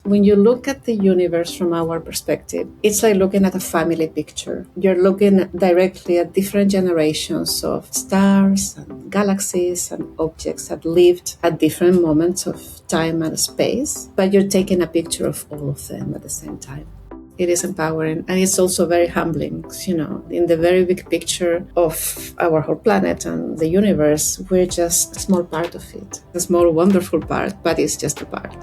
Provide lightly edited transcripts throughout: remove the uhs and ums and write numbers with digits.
When you look at the universe from our perspective, it's like looking at a family picture. You're looking directly at different generations of stars and galaxies and objects that lived at different moments of time and space, but you're taking a picture of all of them at the same time. It is empowering, and it's also very humbling. In the very big picture of our whole planet and the universe, we're just a small part of it. A small, wonderful part, but it's just a part.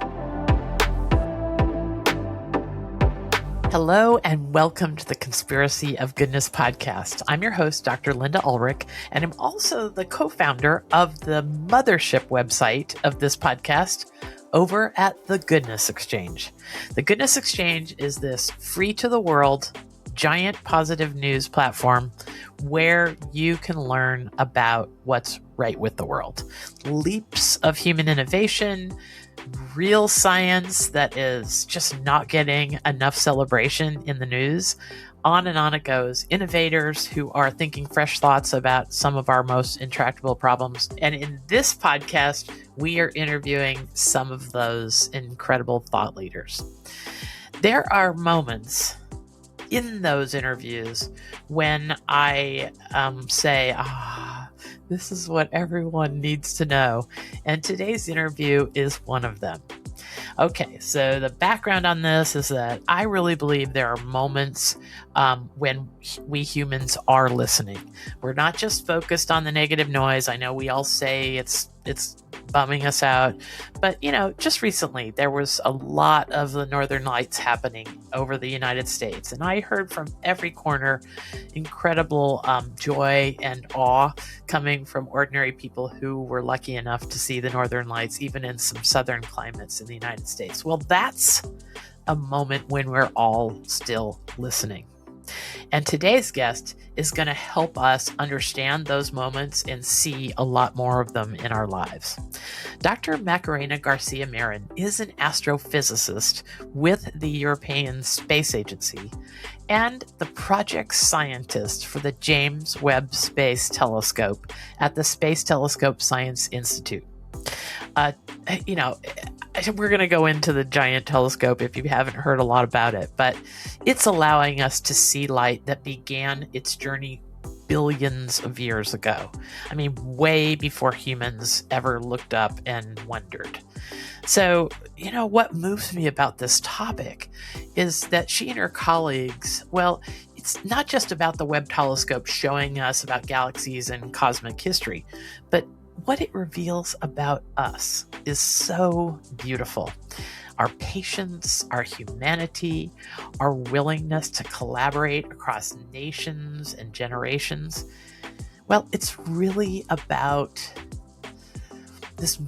Hello and welcome to the Conspiracy of Goodness podcast. I'm your host, Dr. Linda Ulrich, and I'm also the co-founder of the mothership website of this podcast over at the Goodness Exchange. The Goodness Exchange is this free to the world, giant positive news platform where you can learn about what's right with the world. Leaps of human innovation, real science that is just not getting enough celebration in the news. On and on it goes. Innovators who are thinking fresh thoughts about some of our most intractable problems. And in this podcast, we are interviewing some of those incredible thought leaders. There are moments in those interviews when I say, this is what everyone needs to know. And today's interview is one of them. Okay, so the background on this is that I really believe there are moments when we humans are listening. We're not just focused on the negative noise. I know we all say it's bumming us out, but just recently there was a lot of the Northern Lights happening over the United States, and I heard from every corner incredible joy and awe coming from ordinary people who were lucky enough to see the Northern Lights, even in some southern climates in the United States. Well, that's a moment when we're all still listening. And today's guest is going to help us understand those moments and see a lot more of them in our lives. Dr. Macarena Garcia Marin is an astrophysicist with the European Space Agency and the project scientist for the James Webb Space Telescope at the Space Telescope Science Institute. We're going to go into the giant telescope if you haven't heard a lot about it, but it's allowing us to see light that began its journey billions of years ago. I mean, way before humans ever looked up and wondered. So, what moves me about this topic is that she and her colleagues, it's not just about the Webb telescope showing us about galaxies and cosmic history, but what it reveals about us is so beautiful. Our patience, our humanity, our willingness to collaborate across nations and generations. Well, it's really about this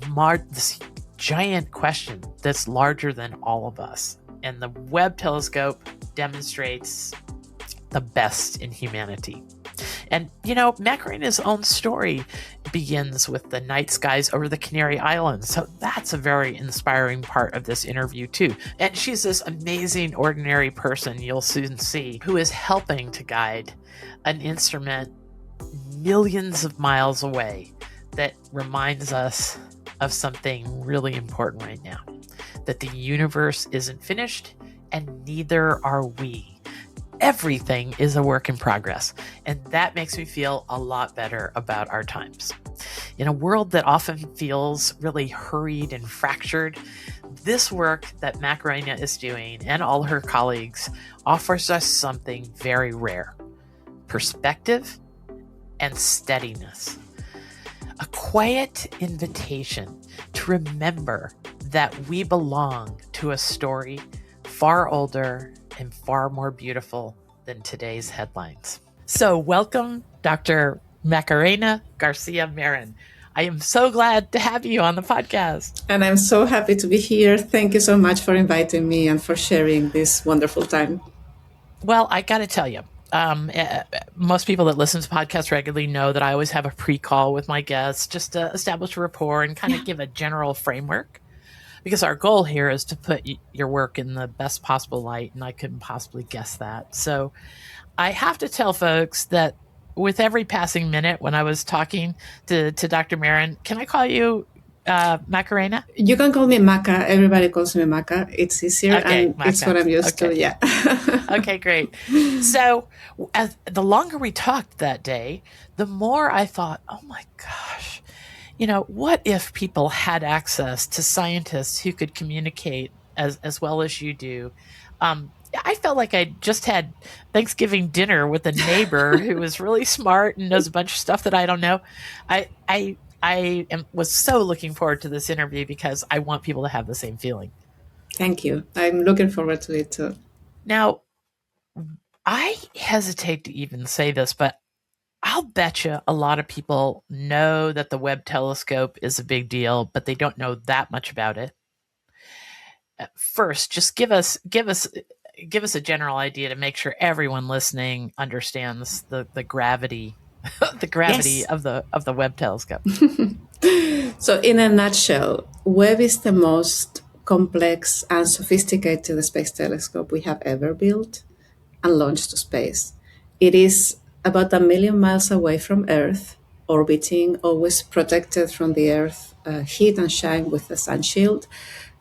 giant question that's larger than all of us. And the Webb telescope demonstrates the best in humanity. And, Macarena's own story begins with the night skies over the Canary Islands. So that's a very inspiring part of this interview, too. And she's this amazing, ordinary person you'll soon see who is helping to guide an instrument millions of miles away that reminds us of something really important right now, that the universe isn't finished and neither are we. Everything is a work in progress, and that makes me feel a lot better about our times. In a world that often feels really hurried and fractured, this work that Macarena is doing and all her colleagues offers us something very rare: perspective and steadiness. A quiet invitation to remember that we belong to a story far older and far more beautiful than today's headlines. So welcome, Dr. Macarena Garcia Marin. I am so glad to have you on the podcast. And I'm so happy to be here. Thank you so much for inviting me and for sharing this wonderful time. Well, I got to tell you, most people that listen to podcasts regularly know that I always have a pre-call with my guests just to establish a rapport and kind of give a general framework. Because our goal here is to put your work in the best possible light, and I couldn't possibly guess that. So I have to tell folks that with every passing minute when I was talking to Dr. Marin, can I call you Macarena? You can call me Maca. Everybody calls me Maca. It's easier, Okay, and Maca. it's what I'm used to. Yeah. Okay, great. So, the longer we talked that day, the more I thought, oh my gosh, what if people had access to scientists who could communicate as well as you do? I felt like I just had Thanksgiving dinner with a neighbor who was really smart and knows a bunch of stuff that I don't know. Was so looking forward to this interview because I want people to have the same feeling. Thank you. I'm looking forward to it too. Now, I hesitate to even say this, but I'll bet you a lot of people know that the Webb telescope is a big deal, but they don't know that much about it. First, just give us a general idea to make sure everyone listening understands the gravity Yes. of the Webb telescope. So, in a nutshell, Webb is the most complex and sophisticated space telescope we have ever built and launched to space. It is about 1,000,000 miles away from Earth, orbiting, always protected from the Earth heat and shine with the sun shield,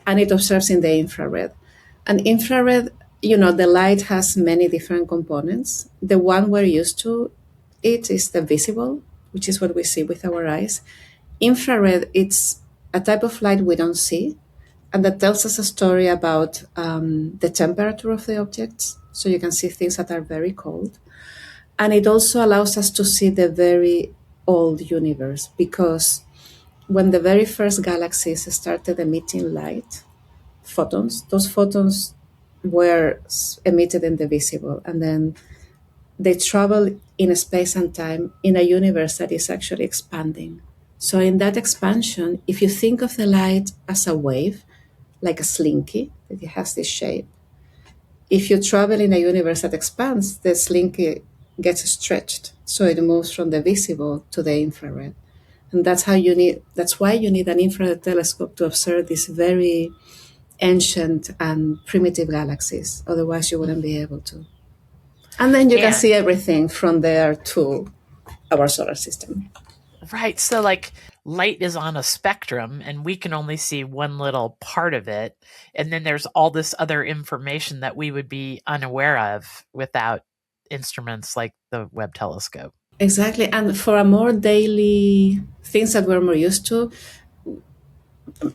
and it observes in the infrared. And infrared, the light has many different components. The one we're used to it is the visible, which is what we see with our eyes. Infrared, it's a type of light we don't see, and that tells us a story about the temperature of the objects. So you can see things that are very cold. And it also allows us to see the very old universe, because when the very first galaxies started emitting light, photons, those photons were emitted in the visible, and then they travel in space and time in a universe that is actually expanding. So, in that expansion, if you think of the light as a wave, like a slinky, that it has this shape, if you travel in a universe that expands, the slinky gets stretched. So it moves from the visible to the infrared. And that's why you need an infrared telescope to observe these very ancient and primitive galaxies. Otherwise you wouldn't be able to. And then you can see everything from there to our solar system. Right. So, like, light is on a spectrum and we can only see one little part of it. And then there's all this other information that we would be unaware of without instruments like the Webb telescope. Exactly. And for a more daily things that we're more used to,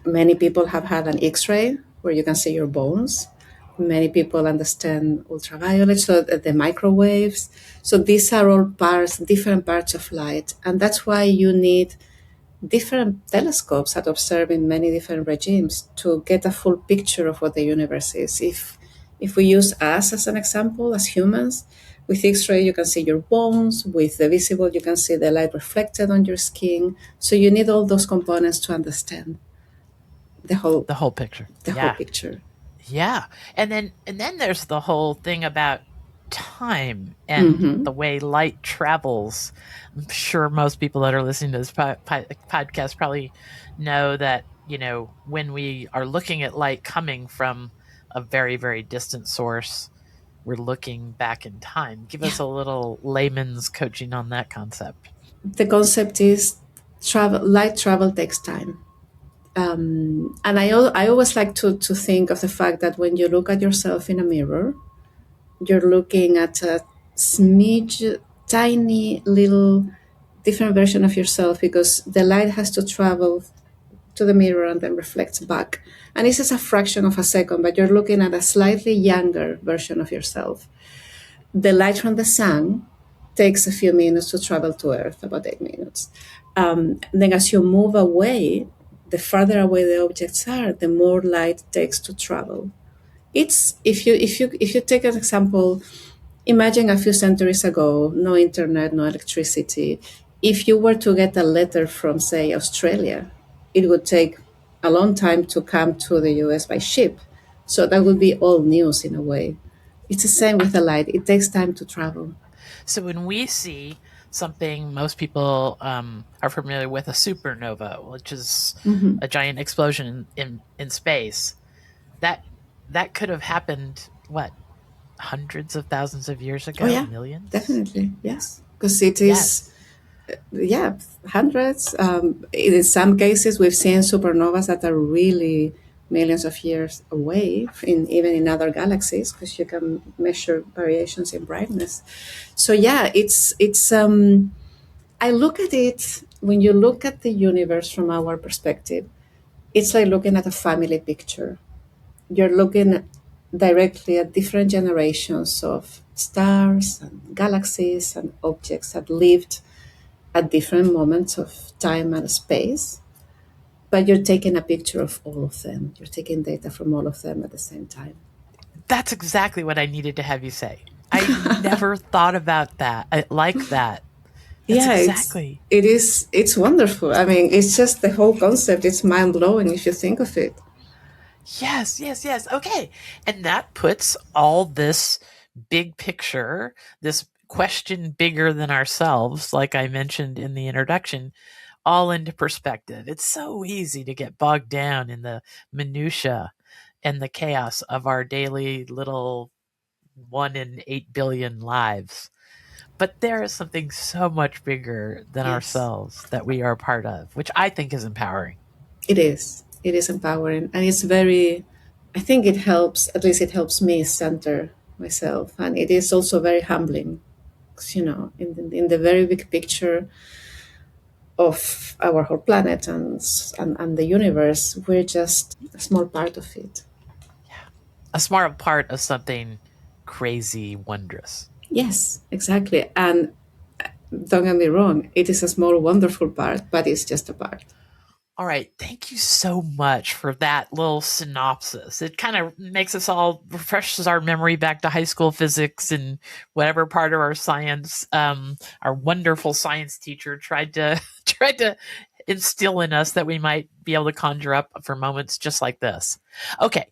many people have had an X-ray where you can see your bones. Many people understand ultraviolet, so the microwaves. So these are all different parts of light. And that's why you need different telescopes that observe in many different regimes to get a full picture of what the universe is. If we use us as an example, as humans, with X-ray you can see your bones. With the visible, you can see the light reflected on your skin. So you need all those components to understand the whole picture. Whole picture. Yeah. And then there's the whole thing about time and the way light travels. I'm sure most people that are listening to this podcast probably know that, when we are looking at light coming from a very, very distant source, we're looking back in time. Give us a little layman's coaching on that concept. The concept is light travel takes time. And I always like to think of the fact that when you look at yourself in a mirror, you're looking at a smidge, tiny little different version of yourself, because the light has to travel to the mirror and then reflects back. And this is a fraction of a second, but you're looking at a slightly younger version of yourself. The light from the sun takes a few minutes to travel to Earth, about 8 minutes. Then as you move away, the farther away the objects are, the more light it takes to travel. It's if you take an example, imagine a few centuries ago, no internet, no electricity. If you were to get a letter from, say, Australia, it would take a long time to come to the US by ship. So that would be old news in a way. It's the same with the light. It takes time to travel. So when we see something, most people are familiar with a supernova, which is a giant explosion in space. That could have happened, what, hundreds of thousands of years ago? Oh yeah, millions? definitely, yes. Because it is Yeah, hundreds. In some cases, we've seen supernovas that are really millions of years away, even in other galaxies, because you can measure variations in brightness. So yeah, it's. I look at it when you look at the universe from our perspective. It's like looking at a family picture. You're looking directly at different generations of stars and galaxies and objects that lived at different moments of time and space, but you're taking a picture of all of them. You're taking data from all of them at the same time. That's exactly what I needed to have you say. I never thought about that. I like that. That's Yeah, exactly. it's wonderful. I mean, it's just the whole concept. It's mind blowing if you think of it. Yes, yes, yes. Okay. And that puts all this big picture, this question bigger than ourselves, like I mentioned in the introduction, all into perspective. It's so easy to get bogged down in the minutia and the chaos of our daily little 1 in 8 billion lives. But there is something so much bigger than Yes, ourselves that we are part of, which I think is empowering. it is. It is empowering, and it's very. I think it helps. At least it helps me center myself, and it is also very humbling. 'Cause, in the very big picture of our whole planet and the universe, we're just a small part of it. Yeah. A smart part of something crazy, wondrous. Yes, exactly. And don't get me wrong, it is a small, wonderful part, but it's just a part. All right. Thank you so much for that little synopsis. It kind of makes us all refreshes our memory back to high school physics and whatever part of our science, our wonderful science teacher tried to tried to instill in us that we might be able to conjure up for moments just like this. Okay.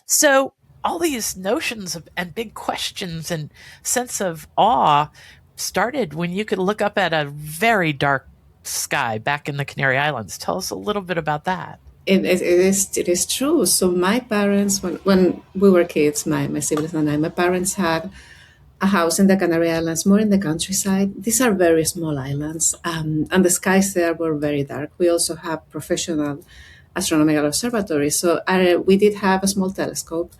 So all these notions of, and big questions and sense of awe started when you could look up at a very dark sky back in the Canary Islands. Tell us a little bit about that. It is true. So my parents, when we were kids, my siblings and I, my parents had a house in the Canary Islands, more in the countryside. These are very small islands, and the skies there were very dark. We also have professional astronomical observatories, so we did have a small telescope.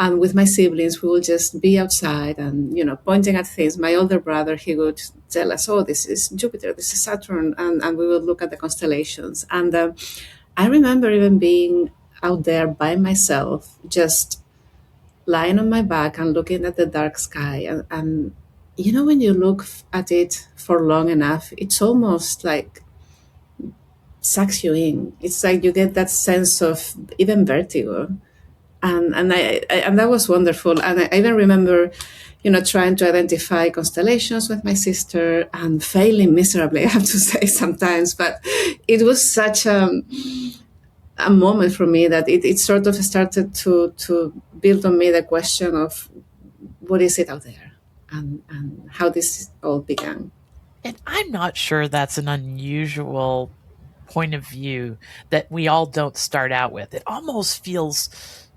And with my siblings, we would just be outside and pointing at things. My older brother, he would tell us, "Oh, this is Jupiter, this is Saturn," and we would look at the constellations. And I remember even being out there by myself, just lying on my back and looking at the dark sky. And when you look at it for long enough, it's almost like sucks you in. It's like you get that sense of even vertigo. And that was wonderful. And I even remember, trying to identify constellations with my sister and failing miserably, I have to say sometimes. But it was such a moment for me that it sort of started to build on me the question of what is it out there, and how this all began. And I'm not sure that's an unusual point of view that we all don't start out with. It almost feels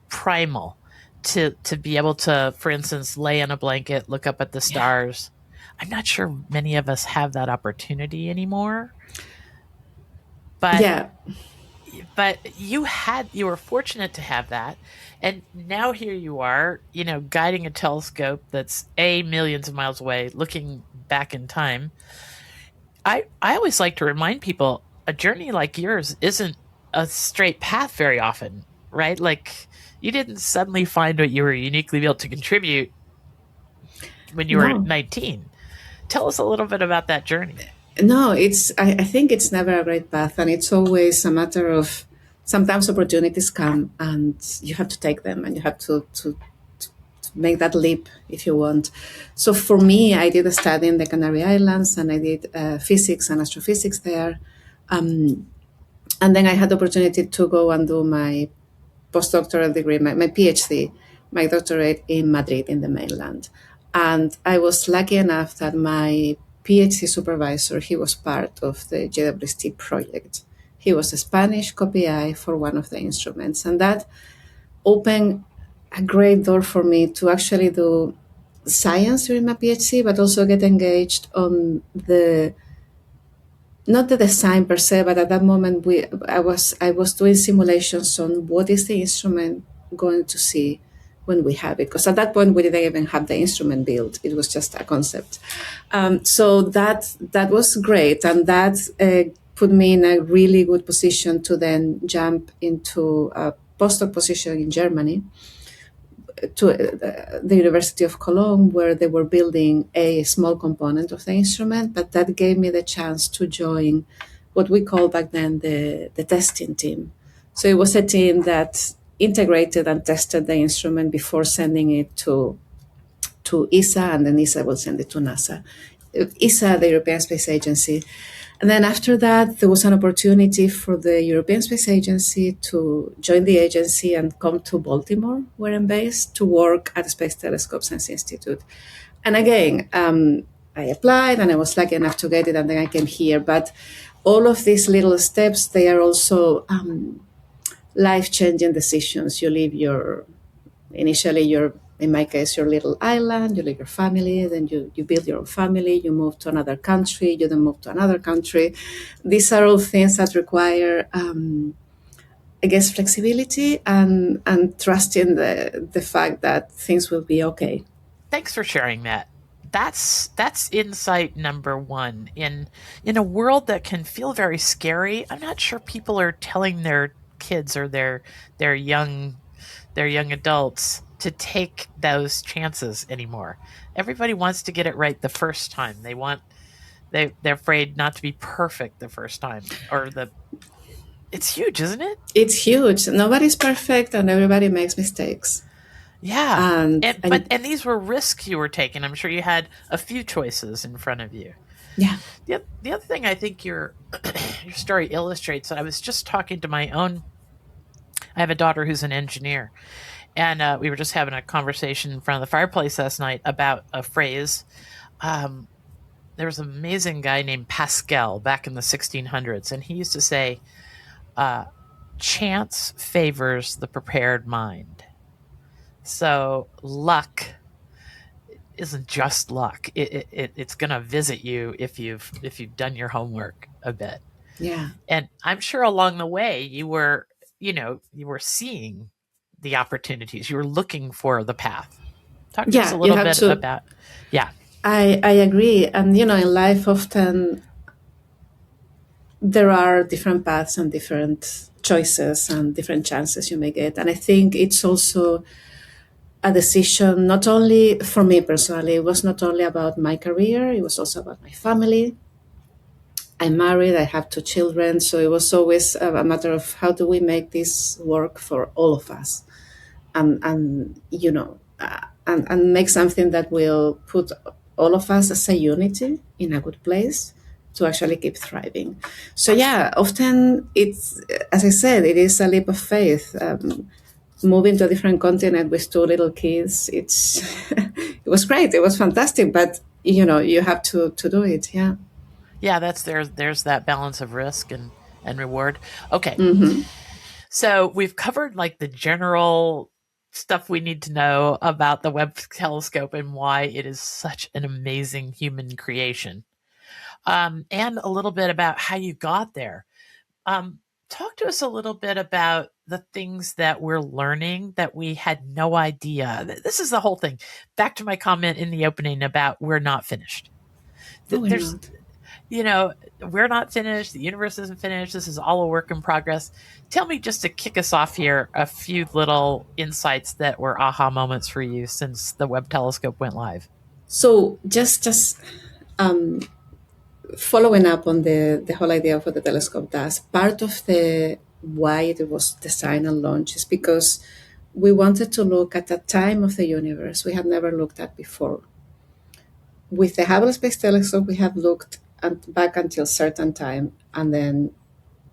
primal to be able to, for instance, lay in a blanket, look up at the Yeah. stars. I'm not sure many of us have that opportunity anymore, but Yeah. you were fortunate to have that, and now here you are, guiding a telescope that's millions of miles away, looking back in time. I always like to remind people a journey like yours isn't a straight path very often, right? Like you didn't suddenly find what you were uniquely able to contribute when you were No. 19. Tell us a little bit about that journey. No, I think it's never a great path, and it's always a matter of sometimes opportunities come and you have to take them, and you have to make that leap if you want. So for me, I did a study in the Canary Islands, and I did physics and astrophysics there. And then I had the opportunity to go and do my postdoctoral degree, my PhD, my doctorate in Madrid, in the mainland. And I was lucky enough that my PhD supervisor, he was part of the JWST project. He was a Spanish copy I for one of the instruments. And that opened a great door for me to actually do science during my PhD, but also get engaged on the not the design per se, but at that moment I was doing simulations on what is the instrument going to see when we have it, because at that point we didn't even have the instrument built; it was just a concept. So that was great, and that put me in a really good position to then jump into a postdoc position in Germany, to the University of Cologne, where they were building a small component of the instrument, but that gave me the chance to join what we called back then the testing team. So it was a team that integrated and tested the instrument before sending it to ESA, and then ESA will send it to NASA. ESA, the European Space Agency. And then after that, there was an opportunity for the European Space Agency to join the agency and come to Baltimore, where I'm based, to work at the Space Telescope Science Institute. And again, I applied and I was lucky enough to get it, and then I came here. But all of these little steps, they are also life-changing decisions. You leave in my case, your little island, you leave your family, then you build your own family, you move to another country, you then move to another country. These are all things that require, I guess, flexibility and trust in the fact that things will be okay. Thanks for sharing that. That's insight number one. In a world that can feel very scary, I'm not sure people are telling their kids or their young adults to take those chances anymore. Everybody wants to get it right the first time. They're afraid not to be perfect the first time, it's huge, isn't it? It's huge. Nobody's perfect and everybody makes mistakes. Yeah. And these were risks you were taking. I'm sure you had a few choices in front of you. Yeah. The other thing I think your story illustrates, I was just talking to I have a daughter who's an engineer, and we were just having a conversation in front of the fireplace last night about a phrase. There was an amazing guy named Pascal back in the 1600s, and he used to say, chance favors the prepared mind. So luck isn't just luck. It's going to visit you if you've done your homework a bit. Yeah. And I'm sure along the way you were seeing the opportunities. You were looking for the path. Talk to us a little bit about. Yeah. I agree. And, in life often there are different paths and different choices and different chances you may get. And I think it's also a decision, not only for me personally, it was not only about my career, it was also about my family. I'm married, I have 2 children, so it was always a matter of how do we make this work for all of us, and make something that will put all of us as a unity in a good place to actually keep thriving. So yeah, often it's, as I said, it is a leap of faith. Moving to a different continent with 2 little kids, it was great, it was fantastic, but you have to do it. Yeah, there's that balance of risk and reward. Okay. Mm-hmm. So we've covered like the general stuff we need to know about the Webb telescope and why it is such an amazing human creation, and a little bit about how you got there. Talk to us a little bit about the things that we're learning that we had no idea. This is the whole thing. Back to my comment in the opening about we're not finished. We're not finished. The universe isn't finished. This is all a work in progress. Tell me, just to kick us off here, a few little insights that were aha moments for you since the Webb telescope went live. So just following up on the whole idea of what the telescope does, part of the why it was designed and launched is because we wanted to look at a time of the universe we had never looked at before. With the Hubble Space Telescope, we have looked back until a certain time, and then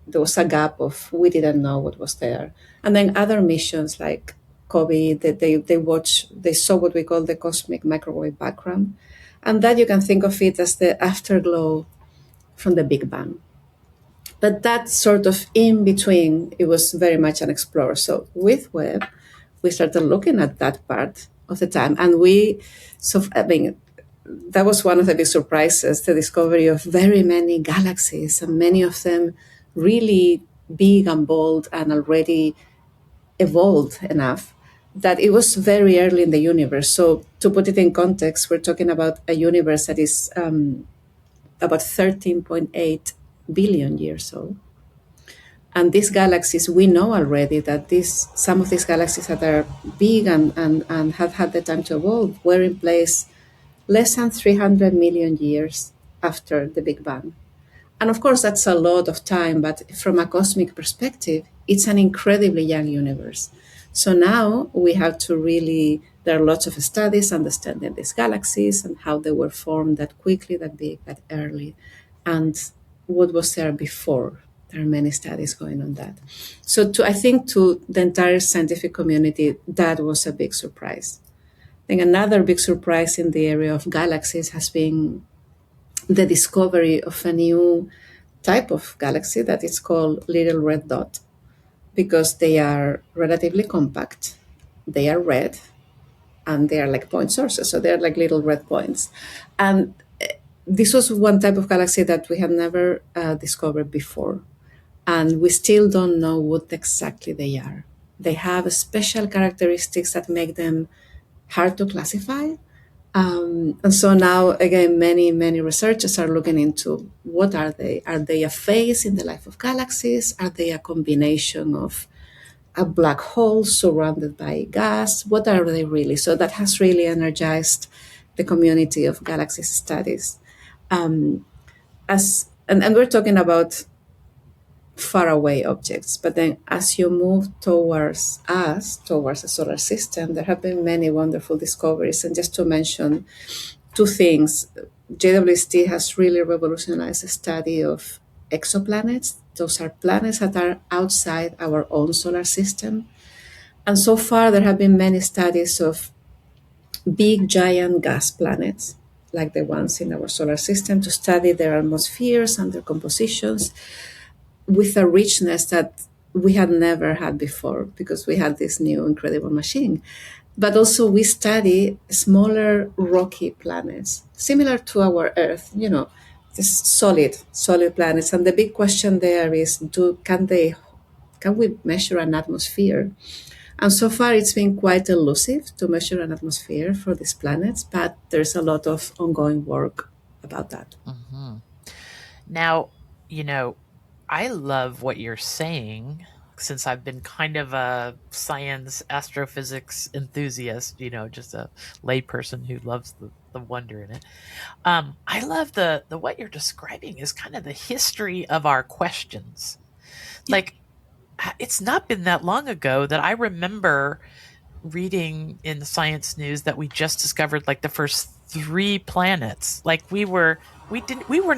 there was a gap of we didn't know what was there. And then other missions like COVID, they saw what we call the cosmic microwave background. And that you can think of it as the afterglow from the Big Bang. But that sort of in between, it was very much unexplored. So with Webb, we started looking at that part of the time. And that was one of the big surprises, the discovery of very many galaxies, and many of them really big and bold and already evolved enough that it was very early in the universe. So, to put it in context, we're talking about a universe that is about 13.8 billion years old. And these galaxies, we know already that some of these galaxies that are big and have had the time to evolve were in place less than 300 million years after the Big Bang. And of course, that's a lot of time, but from a cosmic perspective, it's an incredibly young universe. So now we have to really, there are lots of studies understanding these galaxies and how they were formed that quickly, that big, that early, and what was there before. There are many studies going on that. So I think to the entire scientific community, that was a big surprise. I think another big surprise in the area of galaxies has been the discovery of a new type of galaxy that is called little red dot, because they are relatively compact, they are red, and they are like point sources, so they're like little red points. And this was one type of galaxy that we had never discovered before, and we still don't know what exactly they are. They have special characteristics that make them hard to classify. And so now, again, many researchers are looking into what are they? Are they a phase in the life of galaxies? Are they a combination of a black hole surrounded by gas? What are they really? So that has really energized the community of galaxy studies. And we're talking about faraway objects. But then as you move towards us, towards the solar system, there have been many wonderful discoveries. And just to mention two things, JWST has really revolutionized the study of exoplanets. Those are planets that are outside our own solar system. And so far, there have been many studies of big, giant gas planets, like the ones in our solar system, to study their atmospheres and their compositions with a richness that we had never had before, because we had this new incredible machine. But also we study smaller rocky planets, similar to our Earth, this solid planets. And the big question there is, can we measure an atmosphere? And so far it's been quite elusive to measure an atmosphere for these planets, but there's a lot of ongoing work about that. Mm-hmm. Now, I love what you're saying, since I've been kind of a science astrophysics enthusiast, just a layperson who loves the wonder in it. I love the what you're describing is kind of the history of our questions. Like, it's not been that long ago that I remember reading in the science news that we just discovered like the first 3 planets. Like we weren't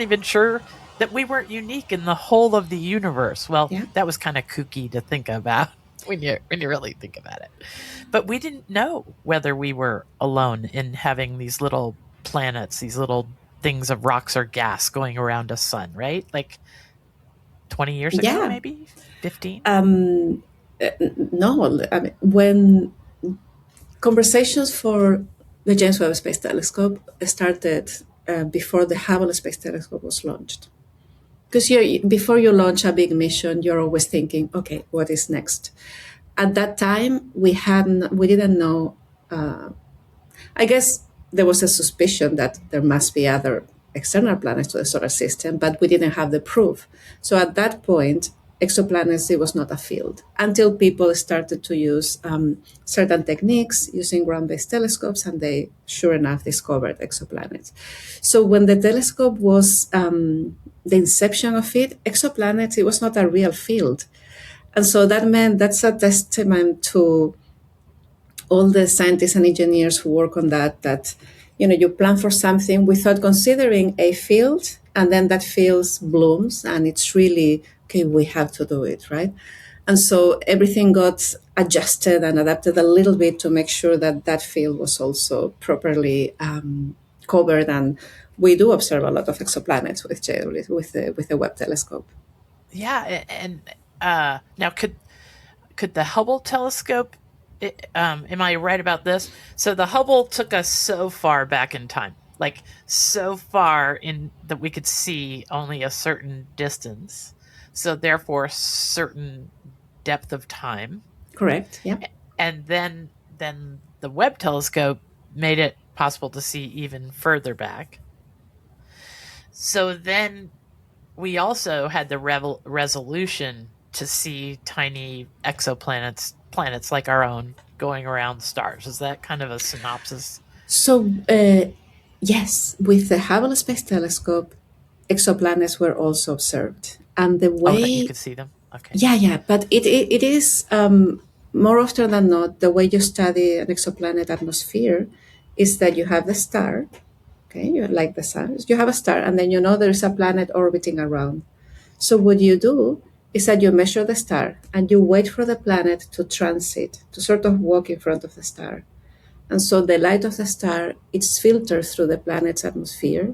even sure that we weren't unique in the whole of the universe. Well, Yeah. that was kind of kooky to think about when you really think about it. But we didn't know whether we were alone in having these little planets, these little things of rocks or gas going around a sun, right? Like 20 years ago, Yeah. maybe 15. No, I mean, when conversations for the James Webb Space Telescope started before the Hubble Space Telescope was launched. Because before you launch a big mission, you're always thinking, okay, what is next? At that time, we didn't know. I guess there was a suspicion that there must be other external planets to the solar system, but we didn't have the proof. So at that point, exoplanets, it was not a field until people started to use certain techniques using ground-based telescopes, and they, sure enough, discovered exoplanets. So when the telescope was the inception of it, exoplanets, it was not a real field. And so that's a testament to all the scientists and engineers who work on that you plan for something without considering a field, and then that field blooms, and it's really, okay, we have to do it, right? And so everything got adjusted and adapted a little bit to make sure that that field was also properly covered. And we do observe a lot of exoplanets with the Webb telescope. Yeah, and now could the Hubble telescope? Am I right about this? So the Hubble took us so far back in time, like so far in that we could see only a certain distance, so therefore certain depth of time. Correct. Yeah. And then the Webb telescope made it possible to see even further back. So then we also had the resolution to see tiny exoplanets, planets like our own, going around stars. Is that kind of a synopsis? So, yes, with the Hubble Space Telescope, exoplanets were also observed. And the Oh, that you way, could see them? Okay. yeah, but it is more often than not, the way you study an exoplanet atmosphere is that you have the star, okay, you like the sun, you have a star, and then you know there's a planet orbiting around. So, what you do is that you measure the star and you wait for the planet to transit, to sort of walk in front of the star. And so the light of the star it's filtered through the planet's atmosphere.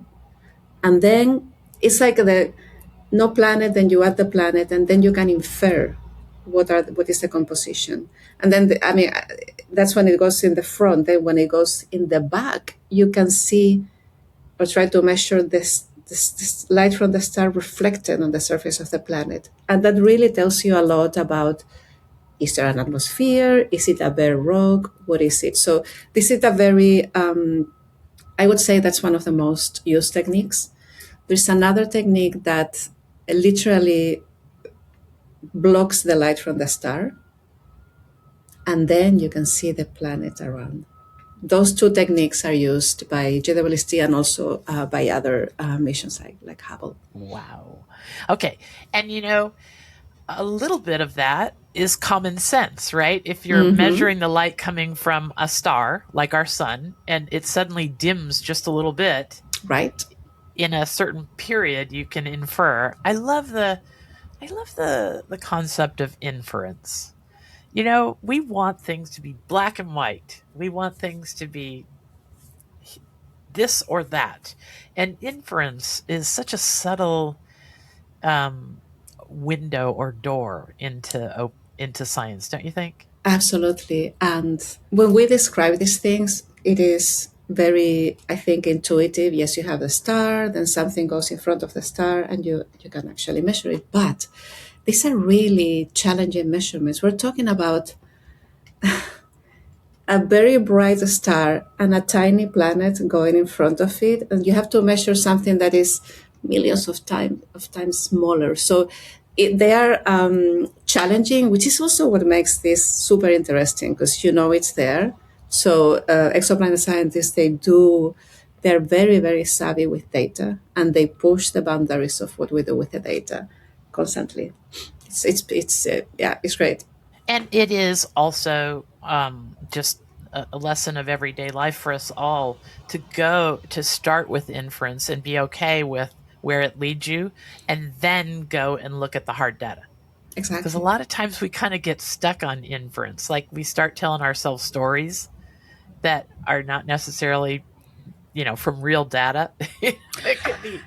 And then it's like the no planet, then you add the planet, and then you can infer what is the composition. And then that's when it goes in the front. Then when it goes in the back, you can see or try to measure this light from the star reflected on the surface of the planet. And that really tells you a lot about, is there an atmosphere? Is it a bare rock? What is it? So this is a very, I would say that's one of the most used techniques. There's another technique that literally blocks the light from the star, and then you can see the planet around. Those two techniques are used by JWST and also by other missions like Hubble. Wow. Okay. And a little bit of that is common sense, right? If you're measuring the light coming from a star like our sun and it suddenly dims just a little bit, right? In a certain period, you can infer. I love the concept of inference. We want things to be black and white. We want things to be this or that. And inference is such a subtle window or door into science, don't you think? Absolutely. And when we describe these things, it is very, I think, intuitive. Yes, you have a star, then something goes in front of the star, and you can actually measure it. But these are really challenging measurements. We're talking about a very bright star and a tiny planet going in front of it, and you have to measure something that is millions of times smaller. So they are challenging, which is also what makes this super interesting because it's there. So exoplanet scientists, they're very, very savvy with data, and they push the boundaries of what we do with the data constantly. It's great. And it is also just a lesson of everyday life for us all to start with inference and be okay with where it leads you, and then go and look at the hard data. Exactly. Because a lot of times we kind of get stuck on inference. Like we start telling ourselves stories that are not necessarily, from real data. It could be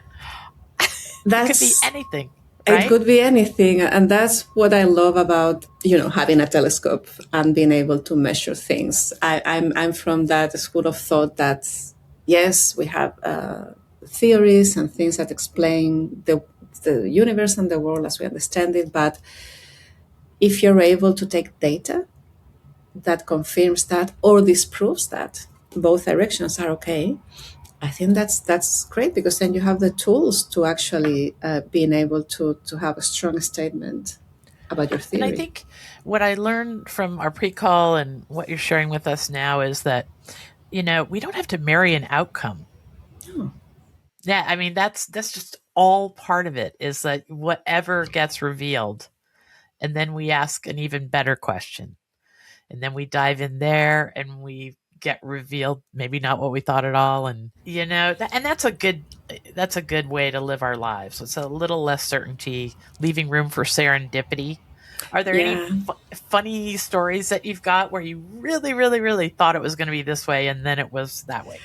anything. Right? It could be anything. And that's what I love about, having a telescope and being able to measure things. I'm from that school of thought that, yes, we have theories and things that explain the universe and the world as we understand it. But if you're able to take data that confirms that or disproves that, both directions are okay. I think that's great because then you have the tools to actually being able to have a strong statement about your theory. And I think what I learned from our pre-call and what you're sharing with us now is that, we don't have to marry an outcome. Oh. Yeah, I mean, that's just all part of it is that whatever gets revealed, and then we ask an even better question. And then we dive in there and we get revealed maybe not what we thought at all, and and that's a good way to live our lives. It's a little less certainty, leaving room for serendipity. Are there any funny stories that you've got where you really, really, really thought it was going to be this way and then it was that way?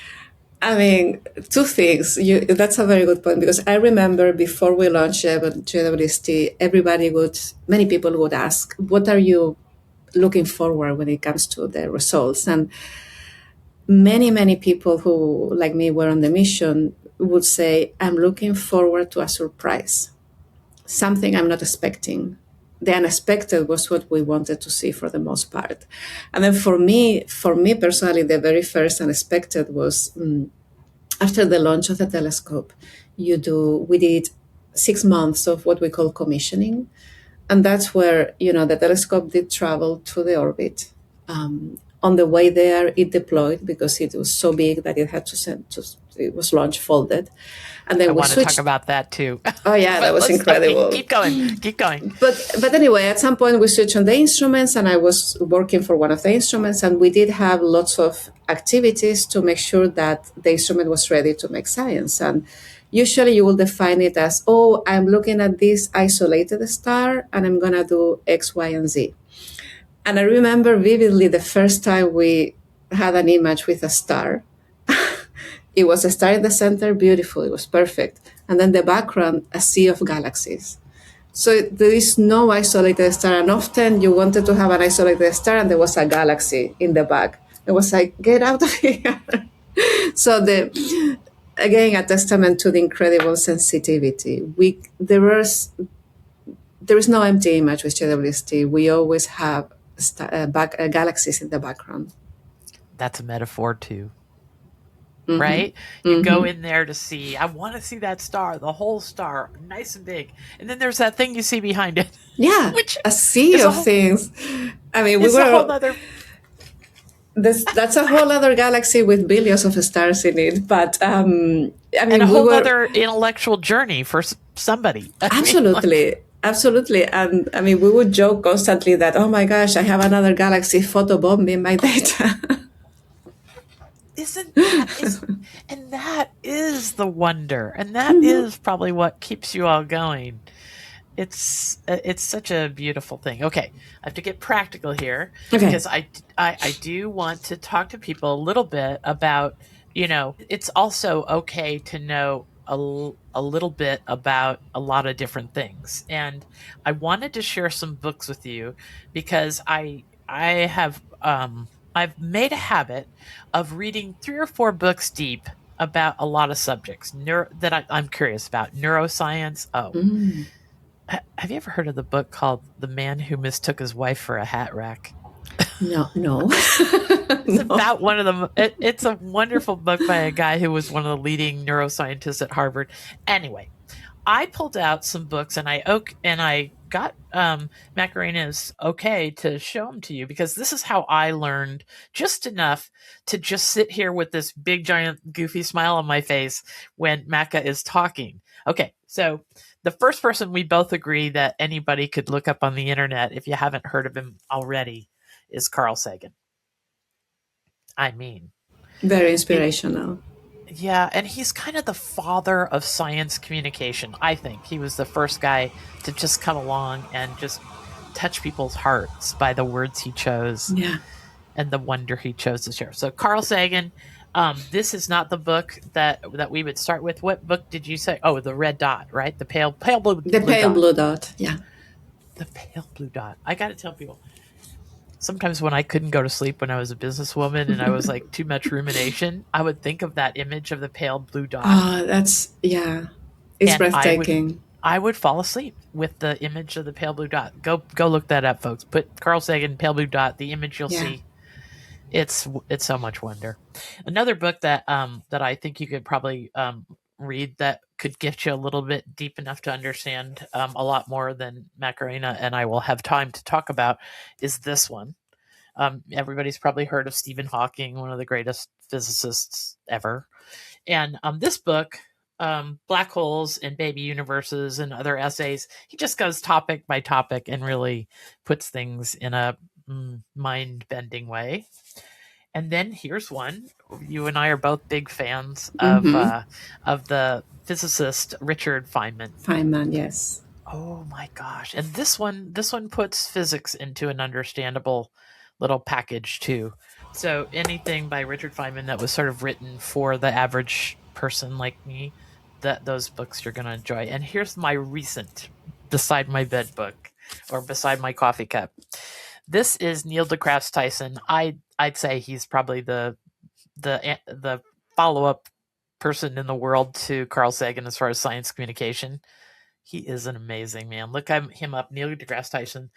I mean, two things. That's a very good point because I remember before we launched JWST, many people would ask, what are you looking forward when it comes to the results? And many people who, like me, were on the mission would say, I'm looking forward to a surprise, something I'm not expecting. The unexpected was what we wanted to see for the most part. And then for me personally, the very first unexpected was after the launch of the telescope. We did 6 months of what we call commissioning, and that's where the telescope did travel to the orbit. On the way there, it deployed because it was so big that it had to send. It was launch folded, and then I we want to switched. talk about that too. Oh yeah, that was incredible. Keep going. But anyway, at some point we switched on the instruments, and I was working for one of the instruments, and we did have lots of activities to make sure that the instrument was ready to make science. And usually you will define it as, oh, I'm looking at this isolated star, and I'm gonna do X, Y, and Z. And I remember vividly the first time we had an image with a star. It was a star in the center, beautiful, it was perfect. And then the background, a sea of galaxies. So there is no isolated star. And often you wanted to have an isolated star and there was a galaxy in the back. It was like, get out of here. So again, a testament to the incredible sensitivity. There is no empty image with JWST. We always have galaxies in the background. That's a metaphor too. Mm-hmm. Right? You go in there to see, I want to see that star, the whole star, nice and big. And then there's that thing you see behind it. Yeah, which a sea of things. I mean, we were a whole other... That's a whole other galaxy with billions of stars in it. But I mean, and a whole other intellectual journey for somebody. Absolutely. Absolutely. And I mean, we would joke constantly that, oh my gosh, I have another galaxy photobombing my data. And that is the wonder, and that is probably what keeps you all going. It's such a beautiful thing. Okay, I have to get practical here because I do want to talk to people a little bit about, it's also okay to know a little bit about a lot of different things, and I wanted to share some books with you because I have I've made a habit of reading 3 or 4 books deep about a lot of subjects that I'm curious about. Neuroscience. Have you ever heard of the book called The Man Who Mistook His Wife for a Hat Rack? No. It's about one of them. It's a wonderful book by a guy who was one of the leading neuroscientists at Harvard. Anyway, I pulled out some books and I got Macarena's okay to show them to you because this is how I learned just enough to just sit here with this big, giant, goofy smile on my face when Maca is talking. Okay, so the first person we both agree that anybody could look up on the internet, if you haven't heard of him already, is Carl Sagan. I mean, very inspirational. Yeah, and he's kind of the father of science communication. I think he was the first guy to just come along and just touch people's hearts by the words he chose, and the wonder he chose to share. So Carl Sagan, this is not the book that we would start with. What book did you say? Oh, the red dot, right? The pale blue. The pale blue dot. Yeah. The pale blue dot. I got to tell people. Sometimes when I couldn't go to sleep when I was a businesswoman and I was like too much rumination, I would think of that image of the pale blue dot. It's breathtaking. I would fall asleep with the image of the pale blue dot. Go look that up, folks. Put Carl Sagan, pale blue dot, the image you'll see. It's so much wonder. Another book that I think you could probably read that could get you a little bit deep enough to understand a lot more than Macarena and I will have time to talk about is this one. Everybody's probably heard of Stephen Hawking, one of the greatest physicists ever. And this book, Black Holes and Baby Universes and Other Essays, he just goes topic by topic and really puts things in a mind-bending way. And then here's one. You and I are both big fans of the physicist Richard Feynman. Feynman, yes. Oh my gosh! And this one puts physics into an understandable little package too. So anything by Richard Feynman that was sort of written for the average person like me, those books you're going to enjoy. And here's my recent beside my bed book, or beside my coffee cup. This is Neil deGrasse Tyson. I'd say he's probably the the follow-up person in the world to Carl Sagan as far as science communication. He is an amazing man. Look him up, Neil deGrasse Tyson.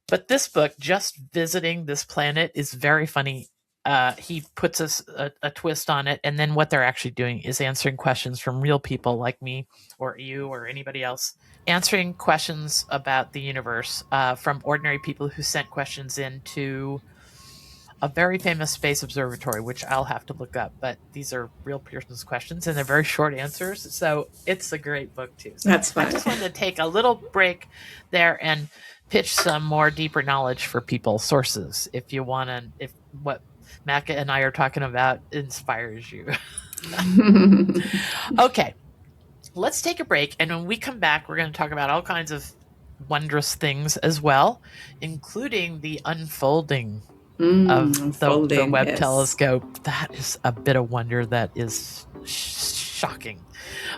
But this book, Just Visiting This Planet, is very funny. He puts a twist on it, and then what they're actually doing is answering questions from real people like me or you or anybody else, answering questions about the universe from ordinary people who sent questions into a very famous space observatory, which I'll have to look up, but these are real person's questions and they're very short answers. So it's a great book too. So That's fine. I just wanted to take a little break there and pitch some more deeper knowledge for people, sources, if you want to, if what Maca and I are talking about inspires you. Okay, let's take a break. And when we come back, we're going to talk about all kinds of wondrous things as well, including the unfolding of the Webb telescope. That is a bit of wonder that is shocking.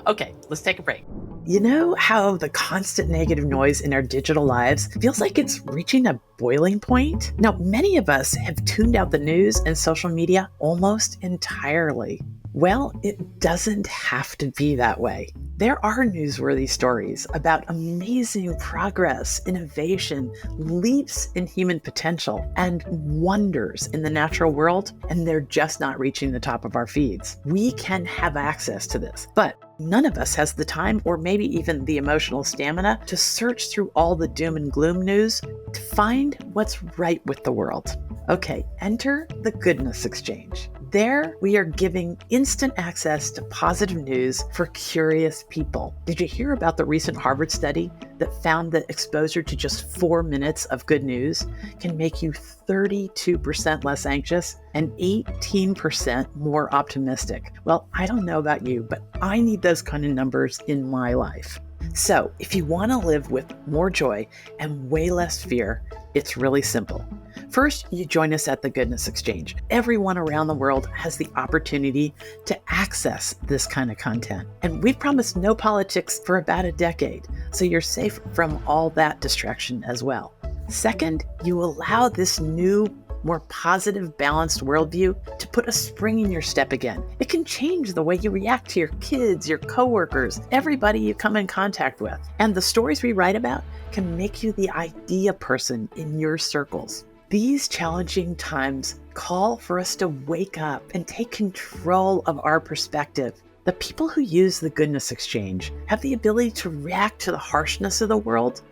Okay, let's take a break. You know how the constant negative noise in our digital lives feels like it's reaching a boiling point? Now, many of us have tuned out the news and social media almost entirely. Well, it doesn't have to be that way. There are newsworthy stories about amazing progress, innovation, leaps in human potential, and wonders in the natural world, and they're just not reaching the top of our feeds. We can have access to this, but none of us has the time or maybe even the emotional stamina to search through all the doom and gloom news to find what's right with the world. Okay, enter the Goodness Exchange. There, we are giving instant access to positive news for curious people. Did you hear about the recent Harvard study that found that exposure to just 4 minutes of good news can make you 32% less anxious and 18% more optimistic? Well, I don't know about you, but I need those kind of numbers in my life. So if you want to live with more joy and way less fear, it's really simple. First, you join us at the Goodness Exchange. Everyone around the world has the opportunity to access this kind of content. And we've promised no politics for about a decade, so you're safe from all that distraction as well. Second, you allow this new, more positive, balanced worldview to put a spring in your step again. It can change the way you react to your kids, your coworkers, everybody you come in contact with. And the stories we write about can make you the idea person in your circles. These challenging times call for us to wake up and take control of our perspective. The people who use the Goodness Exchange have the ability to react to the harshness of the world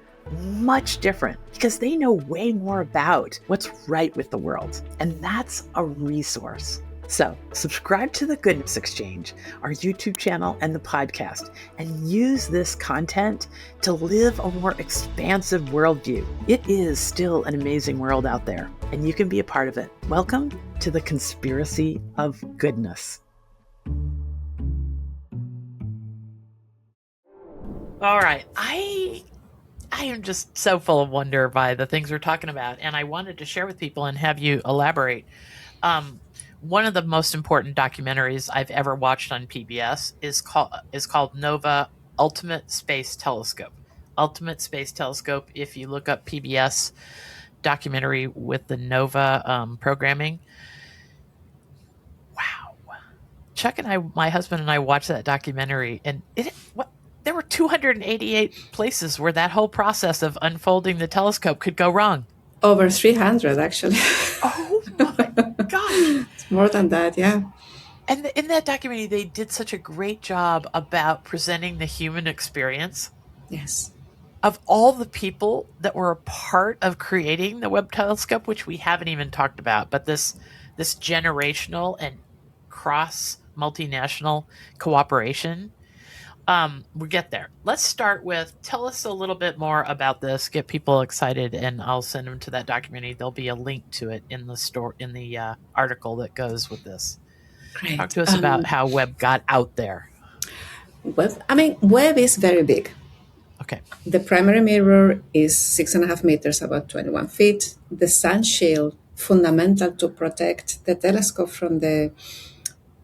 much different because they know way more about what's right with the world. And that's a resource. So subscribe to the Goodness Exchange, our YouTube channel and the podcast, and use this content to live a more expansive worldview. It is still an amazing world out there, and you can be a part of it. Welcome to the Conspiracy of Goodness. All right. I am just so full of wonder by the things we're talking about, and I wanted to share with people and have you elaborate. One of the most important documentaries I've ever watched on PBS is called Nova Ultimate Space Telescope. Ultimate Space Telescope. If you look up PBS documentary with the Nova programming, wow! Chuck and I, my husband and I, watched that documentary, and there were 288 places where that whole process of unfolding the telescope could go wrong. Over 300, actually. Oh my gosh. It's more than that, yeah. And in that documentary, they did such a great job about presenting the human experience. Yes. Of all the people that were a part of creating the Webb telescope, which we haven't even talked about, but this generational and cross multinational cooperation. We get there. Let's start with, tell us a little bit more about this, get people excited, and I'll send them to that documentary. There'll be a link to it in the article that goes with this. Great. Talk to us about how Webb got out there. Webb is very big. Okay. The primary mirror is 6.5 meters, about 21 feet. The sun shield, fundamental to protect the telescope from the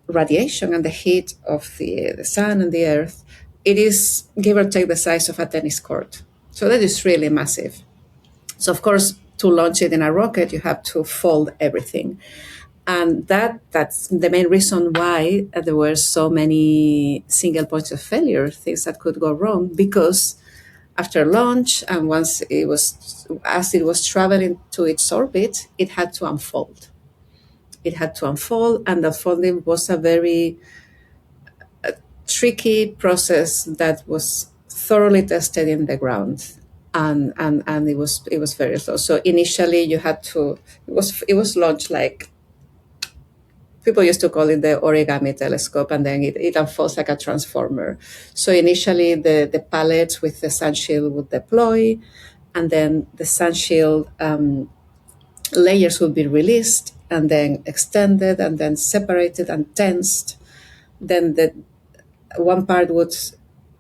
radiation and the heat of the sun and the earth. It is, give or take, the size of a tennis court. So that is really massive. So of course, to launch it in a rocket, you have to fold everything. And that's the main reason why there were so many single points of failure, things that could go wrong, because after launch and as it was traveling to its orbit, it had to unfold. It had to unfold, and the unfolding was a very tricky process that was thoroughly tested in the ground. And it was very slow. So initially you had to it was launched like people used to call it the origami telescope, and then it unfolds like a transformer. So initially the pallets with the sun shield would deploy, and then the sun shield layers would be released and then extended and then separated and tensed. Then the one part would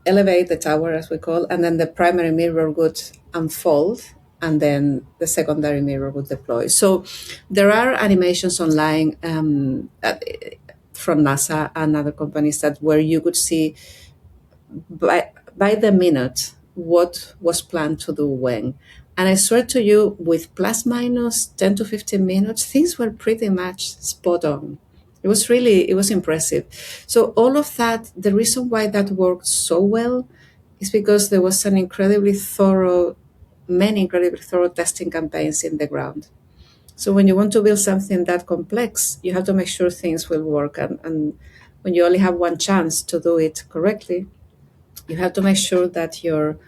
elevate the tower, as we call, and then the primary mirror would unfold, and then the secondary mirror would deploy. So there are animations online from NASA and other companies where you could see by the minute what was planned to do when. And I swear to you, with plus minus 10 to 15 minutes, things were pretty much spot on. It was impressive. So all of that, the reason why that worked so well is because there was many incredibly thorough testing campaigns in the ground. So when you want to build something that complex, you have to make sure things will work. And when you only have one chance to do it correctly, you have to make sure that your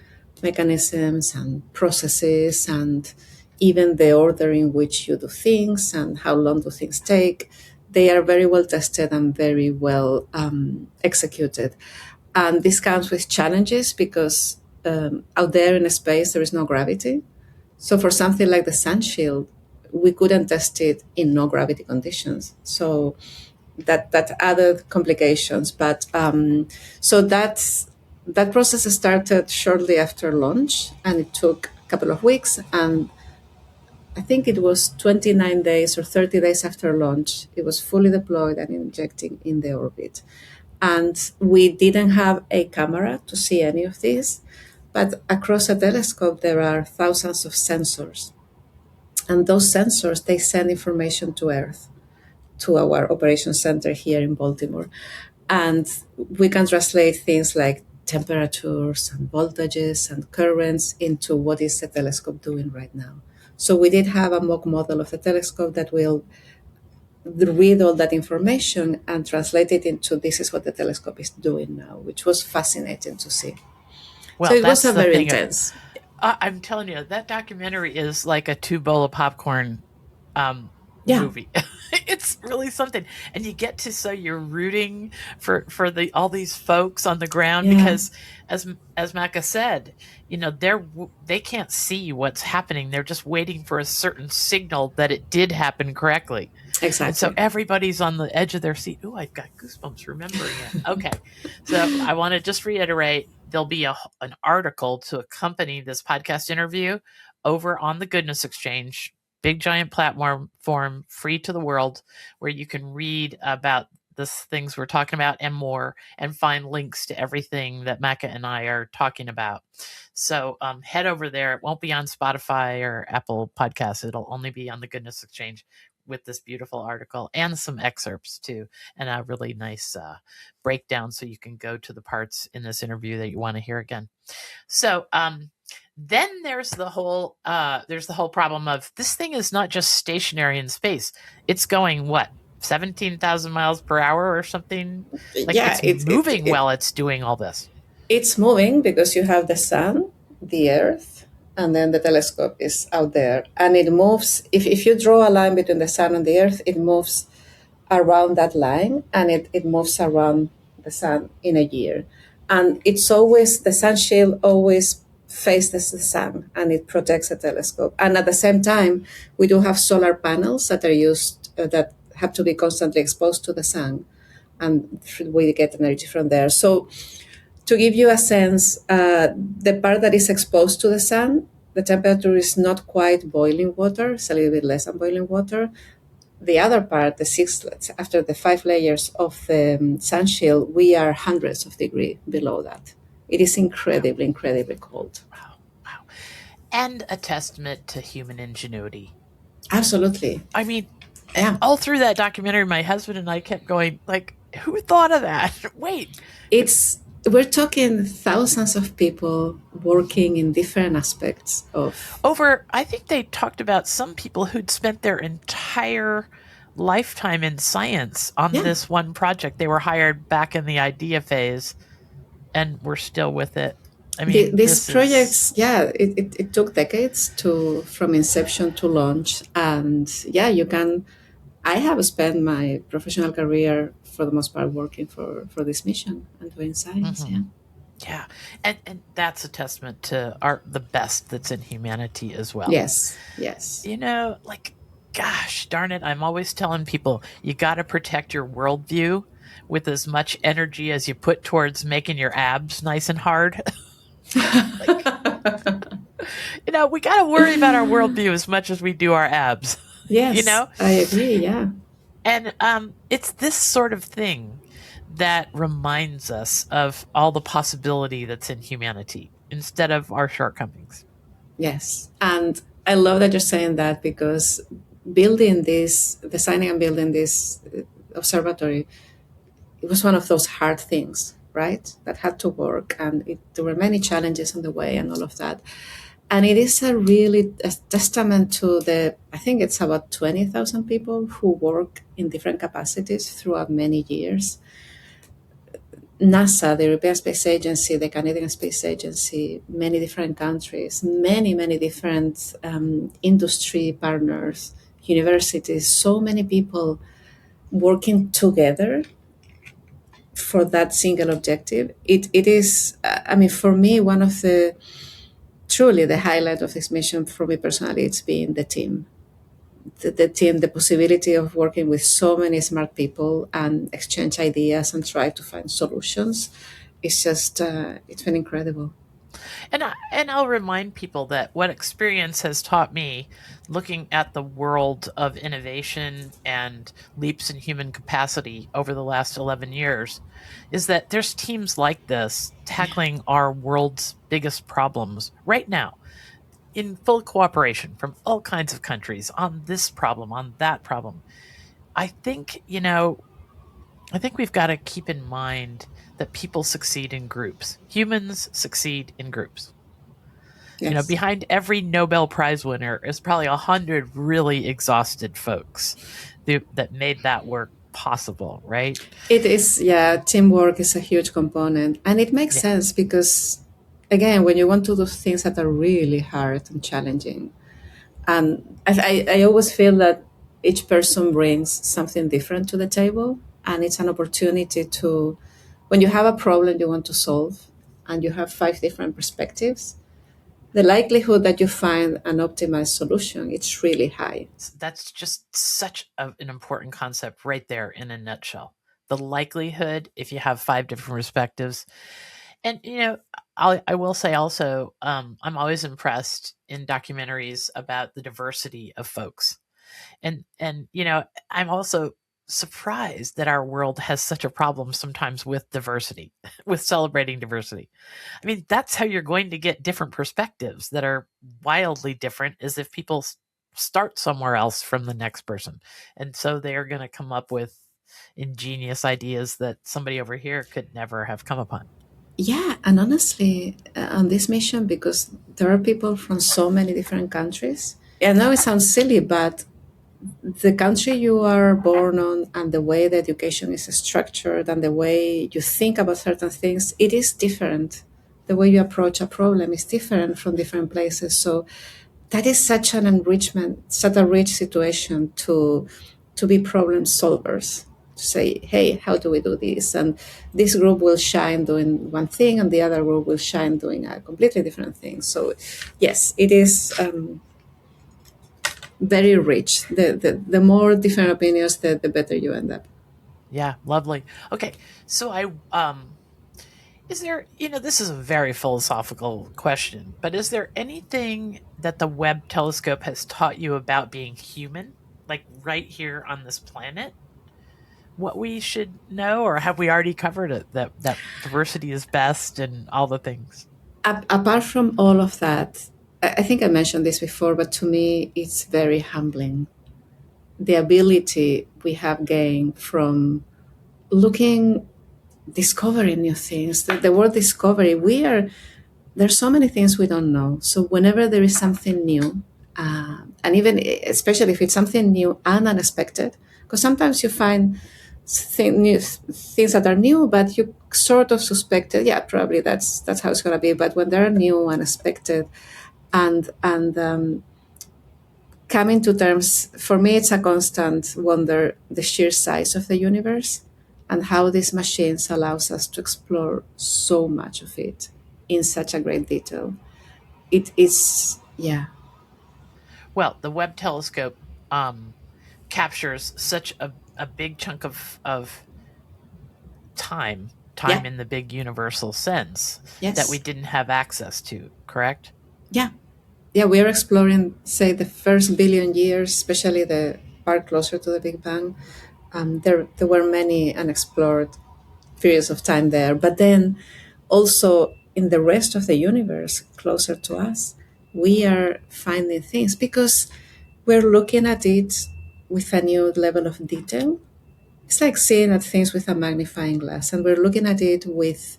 mechanisms and processes and even the order in which you do things and how long do things take, they are very well tested and very well executed. And this comes with challenges because out there in space there is no gravity. So for something like the sun shield, we couldn't test it in no gravity conditions. So that added complications. But so that process started shortly after launch, and it took a couple of weeks. And I think it was 29 days or 30 days after launch, it was fully deployed and injecting in the orbit. And we didn't have a camera to see any of this, but across a telescope, there are thousands of sensors. And those sensors, they send information to Earth, to our operations center here in Baltimore. And we can translate things like temperatures and voltages and currents into what is the telescope doing right now. So we did have a mock model of the telescope that will read all that information and translate it into this is what the telescope is doing now, which was fascinating to see. Well, so it that's was a the very thing. intense. I'm telling you, that documentary is like a 2 bowl of popcorn movie. It's really something, and you get to you're rooting for all these folks on the ground because, as Maca said, they can't see what's happening. They're just waiting for a certain signal that it did happen correctly. Exactly. And so everybody's on the edge of their seat. Ooh, I've got goosebumps remembering it. Okay, so I want to just reiterate: there'll be an article to accompany this podcast interview over on the Goodness Exchange. Big giant platform, free to the world, where you can read about the things we're talking about and more, and find links to everything that Maca and I are talking about. So head over there. It won't be on Spotify or Apple Podcasts. It'll only be on the Goodness Exchange with this beautiful article and some excerpts too, and a really nice breakdown so you can go to the parts in this interview that you want to hear again. So then there's the whole problem of this thing is not just stationary in space. It's going 17,000 miles per hour or something. It's moving while it's doing all this. It's moving because you have the sun, the Earth, and then the telescope is out there, and it moves. If you draw a line between the sun and the Earth, it moves around that line, and it moves around the sun in a year. And it's always the sun shield always faces the sun, and it protects the telescope. And at the same time, we do have solar panels that are used that have to be constantly exposed to the sun, and we get energy from there. So to give you a sense, the part that is exposed to the sun, the temperature is not quite boiling water, it's a little bit less than boiling water. The other part, after the 5 layers of the sun shield, we are hundreds of degrees below that. It is incredibly, incredibly cold. And a testament to human ingenuity. Absolutely. I mean, Yeah. All through that documentary, my husband and I kept going, like, who thought of that? Wait. We're talking thousands of people working in different aspects of. I think they talked about some people who'd spent their entire lifetime in science on this one project. They were hired back in the idea phase and we're still with it. I mean, These projects, it took decades from inception to launch. And I have spent my professional career for the most part working for this mission and doing science. Mm-hmm. Yeah. And that's a testament to the best that's in humanity as well. Yes. Like, gosh darn it, I'm always telling people, you got to protect your worldview with as much energy as you put towards making your abs nice and hard. We got to worry about our worldview as much as we do our abs. Yes, I agree. Yeah. And it's this sort of thing that reminds us of all the possibility that's in humanity instead of our shortcomings. Yes. And I love that you're saying that, because designing and building this observatory, it was one of those hard things, right? That had to work, and there were many challenges on the way and all of that. And it is a testament to I think it's about 20,000 people who work in different capacities throughout many years. NASA, the European Space Agency, the Canadian Space Agency, many different countries, many different industry partners, universities, so many people working together for that single objective. It is, for me, one of truly the highlight of this mission for me personally, it's being the team. The team, the possibility of working with so many smart people and exchange ideas and try to find solutions. It's just, it's been incredible. And I'll remind people that what experience has taught me, looking at the world of innovation and leaps in human capacity over the last 11 years, is that there's teams like this tackling our world's biggest problems right now in full cooperation from all kinds of countries on this problem, on that problem. I think we've got to keep in mind that people succeed in groups. Humans succeed in groups. Yes. Behind every Nobel Prize winner is probably 100 really exhausted folks that made that work possible, right? It is, teamwork is a huge component. And it makes sense because, again, when you want to do things that are really hard and challenging, and I always feel that each person brings something different to the table, and it's an opportunity to, when you have a problem you want to solve and you have 5 different perspectives, the likelihood that you find an optimized solution, it's really high. That's just such an important concept right there in a nutshell. The likelihood, if you have 5 different perspectives. And, I will say also, I'm always impressed in documentaries about the diversity of folks. And I'm also surprised that our world has such a problem sometimes with diversity, with celebrating diversity. I mean, that's how you're going to get different perspectives that are wildly different, is if people start somewhere else from the next person. And so they are going to come up with ingenious ideas that somebody over here could never have come upon. Yeah, and honestly, on this mission, because there are people from so many different countries, I know it sounds silly, but the country you are born on and the way the education is structured and the way you think about certain things, it is different. The way you approach a problem is different from different places. So that is such an enrichment, such a rich situation to be problem solvers. To say, hey, how do we do this? And this group will shine doing one thing and the other group will shine doing a completely different thing. So yes, it is very rich. The more different opinions, the better you end up. Yeah, lovely. Okay, so is there, this is a very philosophical question, but is there anything that the Webb telescope has taught you about being human, like right here on this planet? What we should know, or have we already covered it, that diversity is best and all the things? Apart from all of that, I think I mentioned this before, but to me, it's very humbling. the ability we have gained from discovering new things. The word discovery, there's so many things we don't know. So whenever there is something new, and even especially if it's something new and unexpected, because sometimes you find things that are new, but you sort of suspected, yeah, probably that's how it's going to be. But when they're new, unexpected, and coming to terms, for me, it's a constant wonder the sheer size of the universe and how these machines allows us to explore so much of it in such a great detail. It is, yeah, Well, the Webb telescope captures such a big chunk of time yeah, in the big universal sense that we yes, didn't have access to, correct? yeah, yeah. We are exploring, say, the first billion years, especially the part closer to the Big Bang. There were many unexplored periods of time there, but then also in the rest of the universe closer to us, we are finding things because we're looking at it with a new level of detail. It's like seeing at things with a magnifying glass, and we're looking at it with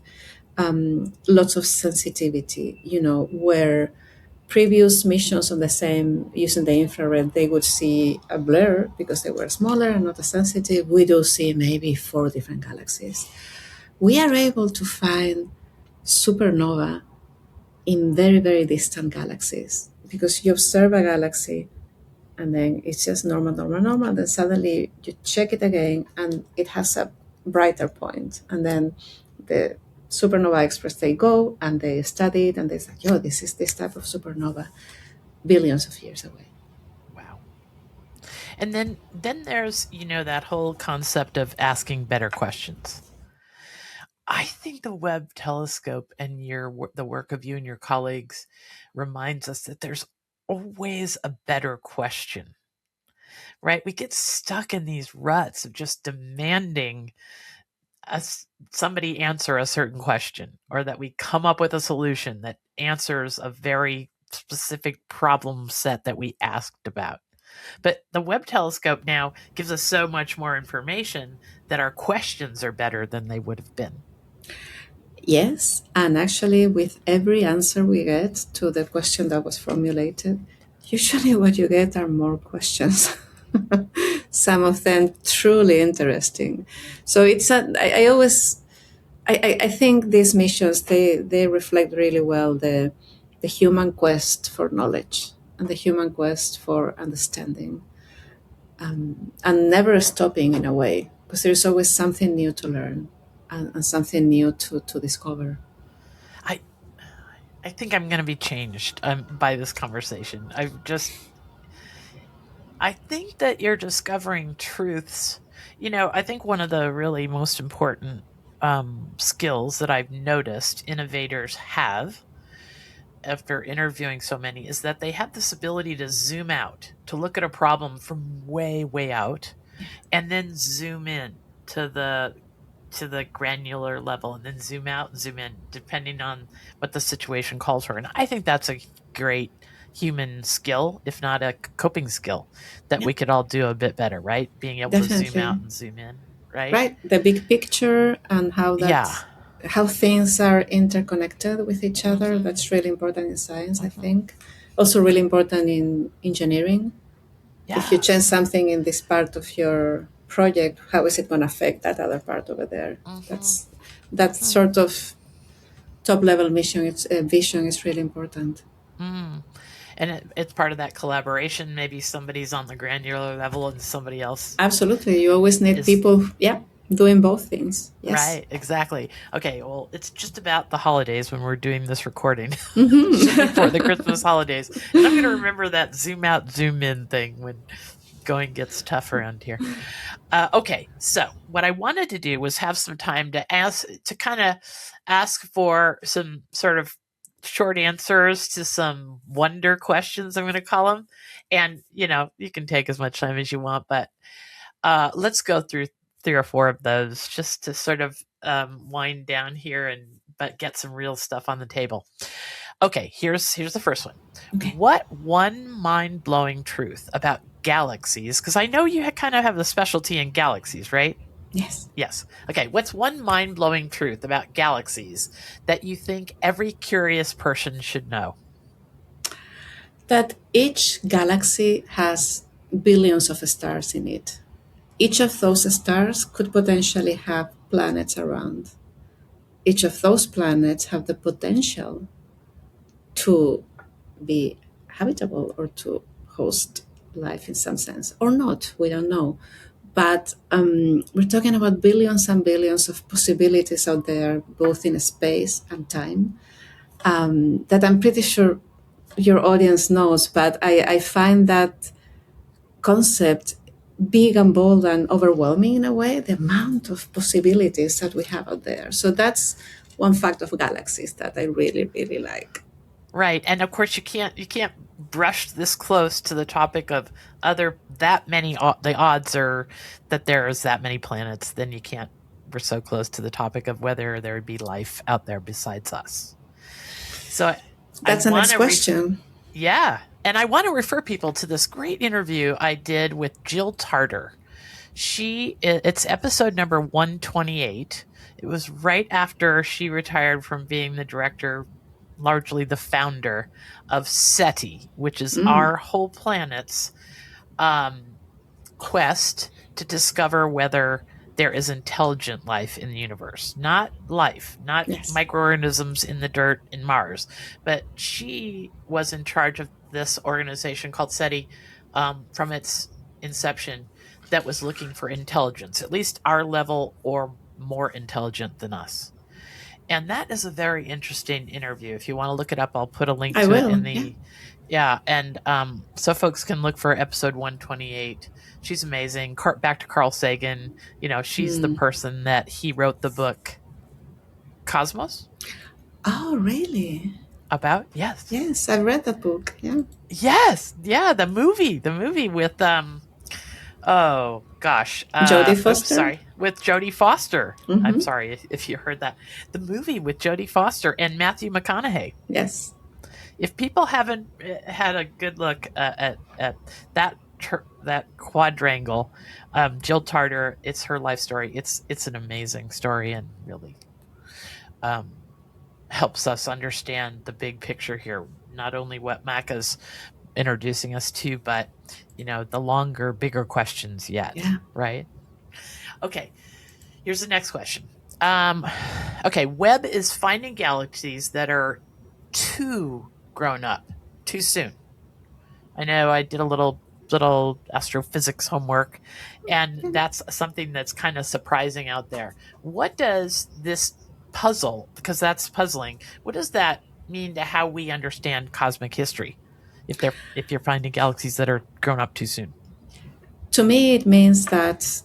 lots of sensitivity, where previous missions on the same using the infrared, they would see a blur because they were smaller and not as sensitive. We do see maybe 4 different galaxies. We are able to find supernova in very, very distant galaxies because you observe a galaxy and then it's just normal, normal, normal. And then suddenly you check it again and it has a brighter point. And then the supernova experts, they go and they study it and they say, yo, this is this type of supernova billions of years away. Wow. And then there's, that whole concept of asking better questions. I think the Webb telescope and the work of you and your colleagues reminds us that there's always a better question. Right? We get stuck in these ruts of just demanding somebody answer a certain question, or that we come up with a solution that answers a very specific problem set that we asked about. But the Webb telescope now gives us so much more information that our questions are better than they would have been. Yes, and actually, with every answer we get to the question that was formulated, usually what you get are more questions. Some of them truly interesting. So I always, I think these missions, they reflect really well the human quest for knowledge and the human quest for understanding, and never stopping in a way, because there's always something new to learn and something new to discover. I I think I'm going to be changed by this conversation. I think that you're discovering truths. I think one of the really most important skills that I've noticed innovators have after interviewing so many is that they have this ability to zoom out, to look at a problem from way, way out, and then zoom in to the granular level, and then zoom out and zoom in depending on what the situation calls for. And I think that's a great human skill, if not a coping skill, that Yeah, we could all do a bit better, right? Being able to zoom definitely. out and zoom in, right? Right, the big picture and Yeah. how things are interconnected with each other. Hmm. That's really important in science, I Hmm. think. Also really important in engineering. If you change Yes. something in this part of your project, how is it going to affect that other part over there? Hmm. That Hmm. sort of top level vision is really important. Mm. And it's part of that collaboration. Maybe somebody's on the granular level and somebody else Absolutely, you always need is. people, yeah, doing both things. Yes. Right, exactly. Okay, well, it's just about the holidays when we're doing this recording. Just before the Hmm. Christmas holidays. And I'm going to remember that zoom out, zoom in thing when going gets tough around here. Okay, so what I wanted to do was have some time to kind of ask for some sort of short answers to some wonder questions, I'm going to call them. And, you can take as much time as you want, but let's go through 3 or 4 of those just to sort of wind down here but get some real stuff on the table. Okay, here's the first one. Okay. What one mind blowing truth about galaxies, because I know you kind of have a specialty in galaxies, right? Yes. Yes. Okay, what's one mind-blowing truth about galaxies that you think every curious person should know? That each galaxy has billions of stars in it. Each of those stars could potentially have planets around. Each of those planets have the potential to be habitable or to host life in some sense, or not. We don't know. But we're talking about billions and billions of possibilities out there, both in space and time, that I'm pretty sure your audience knows. But I find that concept big and bold and overwhelming in a way, the amount of possibilities that we have out there. So that's one fact of galaxies that I really, really like. Right, and of course you can't brush this close to the topic of the odds are that there's that many planets. Then you can't. We're so close to the topic of whether there would be life out there besides us. So that's the next question. Yeah, and I want to refer people to this great interview I did with Jill Tarter. It's episode number 128. It was right after she retired from being the director, largely the founder of SETI, which is our whole planet's quest to discover whether there is intelligent life in the universe. Not life, not microorganisms in the dirt in Mars, but she was in charge of this organization called SETI from its inception that was looking for intelligence, at least our level or more intelligent than us. And that is a very interesting interview. If you want to look it up, I'll put a link to it in the... Yeah, and so folks can look for episode 128. She's amazing. Back to Carl Sagan. She's the person that he wrote the book Cosmos. Oh, really? About? Yes. Yes, I've read that book. Yeah. Yes. Yeah, the movie with oh gosh, Jodie Foster. Sorry, with Jodie Foster. I'm sorry if you heard that. The movie with Jodie Foster and Matthew McConaughey. Yes. If people haven't had a good look at that quadrangle, Jill Tarter, it's her life story. It's an amazing story and really helps us understand the big picture here. Not only what Maca's introducing us to, but the longer, bigger questions yet. Yeah. Right? Okay. Here's the next question. Okay, Webb is finding galaxies that are too grown up too soon. I know I did a little astrophysics homework, and that's something that's kind of surprising out there. What does this puzzle, because that's puzzling, what does that mean to how we understand cosmic history if you're finding galaxies that are grown up too soon? To me, it means that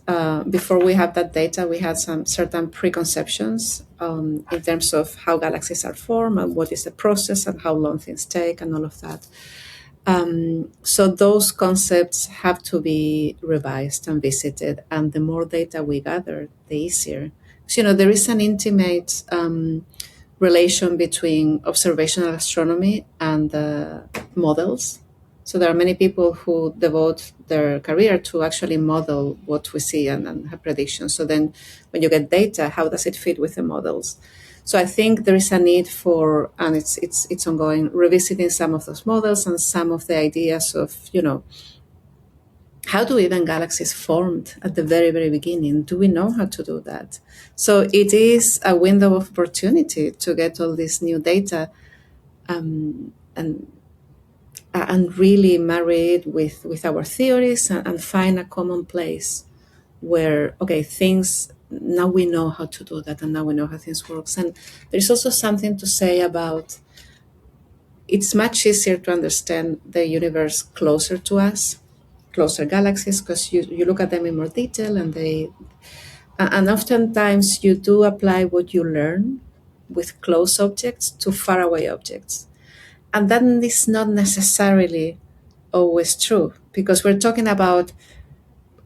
before we have that data, we had some certain preconceptions in terms of how galaxies are formed and what is the process and how long things take and all of that. So those concepts have to be revised and visited, and the more data we gather, the easier. So, there is an intimate relation between observational astronomy and models. So there are many people who devote their career to actually model what we see and have predictions. So then when you get data, how does it fit with the models? So I think there is a need for, and it's ongoing, revisiting some of those models and some of the ideas of, how do even galaxies formed at the very, very beginning? Do we know how to do that? So it is a window of opportunity to get all this new data and really marry it with our theories and find a common place where, okay, things, now we know how to do that and now we know how things work. And there's also something to say about, it's much easier to understand the universe closer to us, closer galaxies, because you look at them in more detail and oftentimes you do apply what you learn with close objects to faraway objects. And that is not necessarily always true, because we're talking about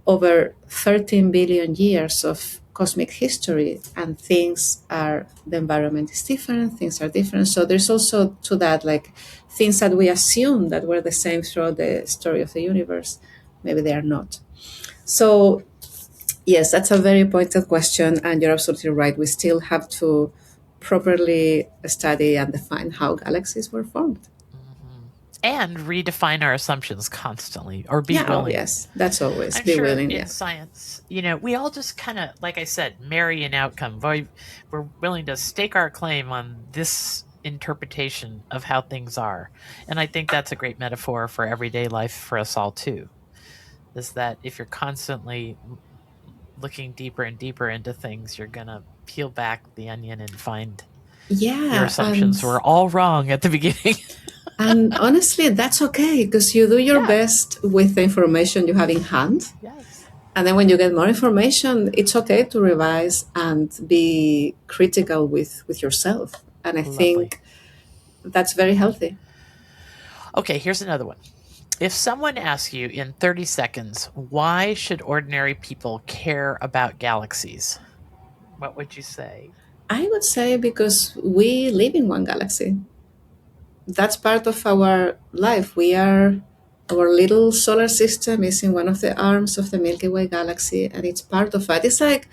over 13 billion years of cosmic history, and the environment is different, things are different. So there's also to that, like things that we assume that were the same throughout the story of the universe maybe they are not. So yes, that's a very pointed question, and you're absolutely right. We still have to properly study and define how galaxies were formed. Hmm. And redefine our assumptions constantly, or be Yeah, oh willing. yes, that's always I'm be sure willing. in Yeah, science, we all just kind of, like I said, marry an outcome. We're willing to stake our claim on this interpretation of how things are. And I think that's a great metaphor for everyday life for us all, too. Is that if you're constantly looking deeper and deeper into things, you're going to peel back the onion and find your yeah, assumptions were all wrong at the beginning. and honestly, that's okay because you do your Yeah. best with the information you have in hand. Yes. And then when you get more information, it's okay to revise and be critical with yourself. And I Lovely. think that's very healthy. Okay, here's another one. If someone asks you in 30 seconds, why should ordinary people care about galaxies? What would you say? I would say because we live in one galaxy. That's part of our life. Our little solar system is in one of the arms of the Milky Way galaxy, and it's part of it. It's like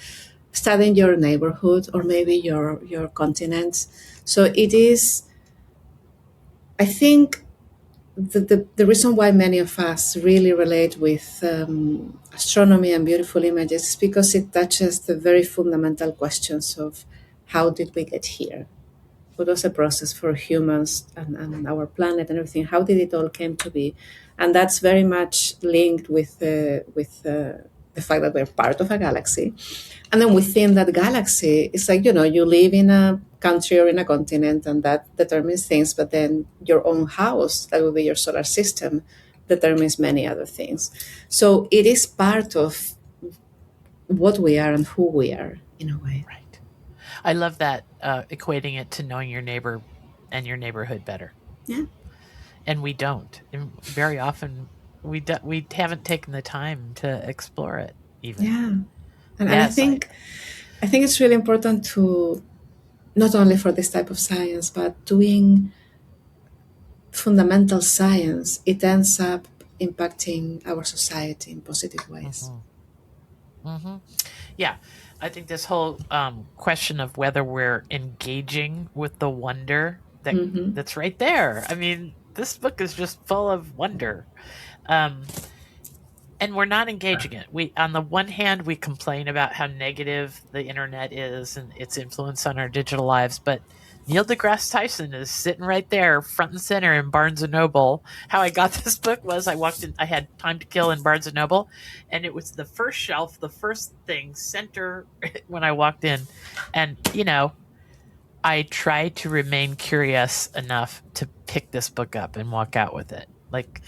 studying your neighborhood or maybe your continent. So it is, I think, the reason why many of us really relate with astronomy and beautiful images is because it touches the very fundamental questions of how did we get here? What was the process for humans and our planet and everything? How did it all came to be? And that's very much linked with the fact that we're part of a galaxy. And then within that galaxy, it's like, you live in a country or in a continent, and that determines things. But then your own house, that will be your solar system, determines many other things. So it is part of what we are and who we are in a way. Right. I love that, equating it to knowing your neighbor and your neighborhood better. Yeah. And we don't. And very often we haven't taken the time to explore it even. Yeah. And Yes, I think it's really important to not only for this type of science, but doing fundamental science, it ends up impacting our society in positive ways. Yeah, I think this whole question of whether we're engaging with the wonder that's right there. I mean, this book is just full of wonder, and we're not engaging it. We, on the one hand, we complain about how negative the internet is and its influence on our digital lives, but Neil deGrasse Tyson is sitting right there, front and center in Barnes and Noble. How I got this book was I walked in, I had time to kill in Barnes and Noble, and it was the first shelf, the first thing, center when I walked in. And, I tried to remain curious enough to pick this book up and walk out with it. Like,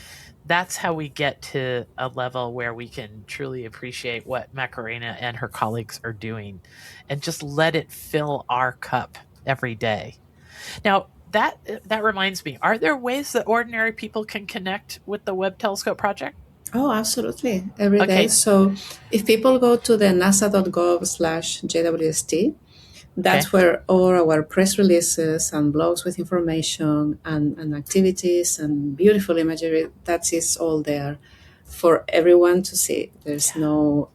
that's how we get to a level where we can truly appreciate what Macarena and her colleagues are doing and just let it fill our cup every day. Now, that reminds me, are there ways that ordinary people can connect with the Webb Telescope project? Oh, absolutely. Every day. Okay. So if people go to the nasa.gov/JWST, that's Okay. where all our press releases and blogs with information and activities and beautiful imagery, that is all there for everyone to see. There's no,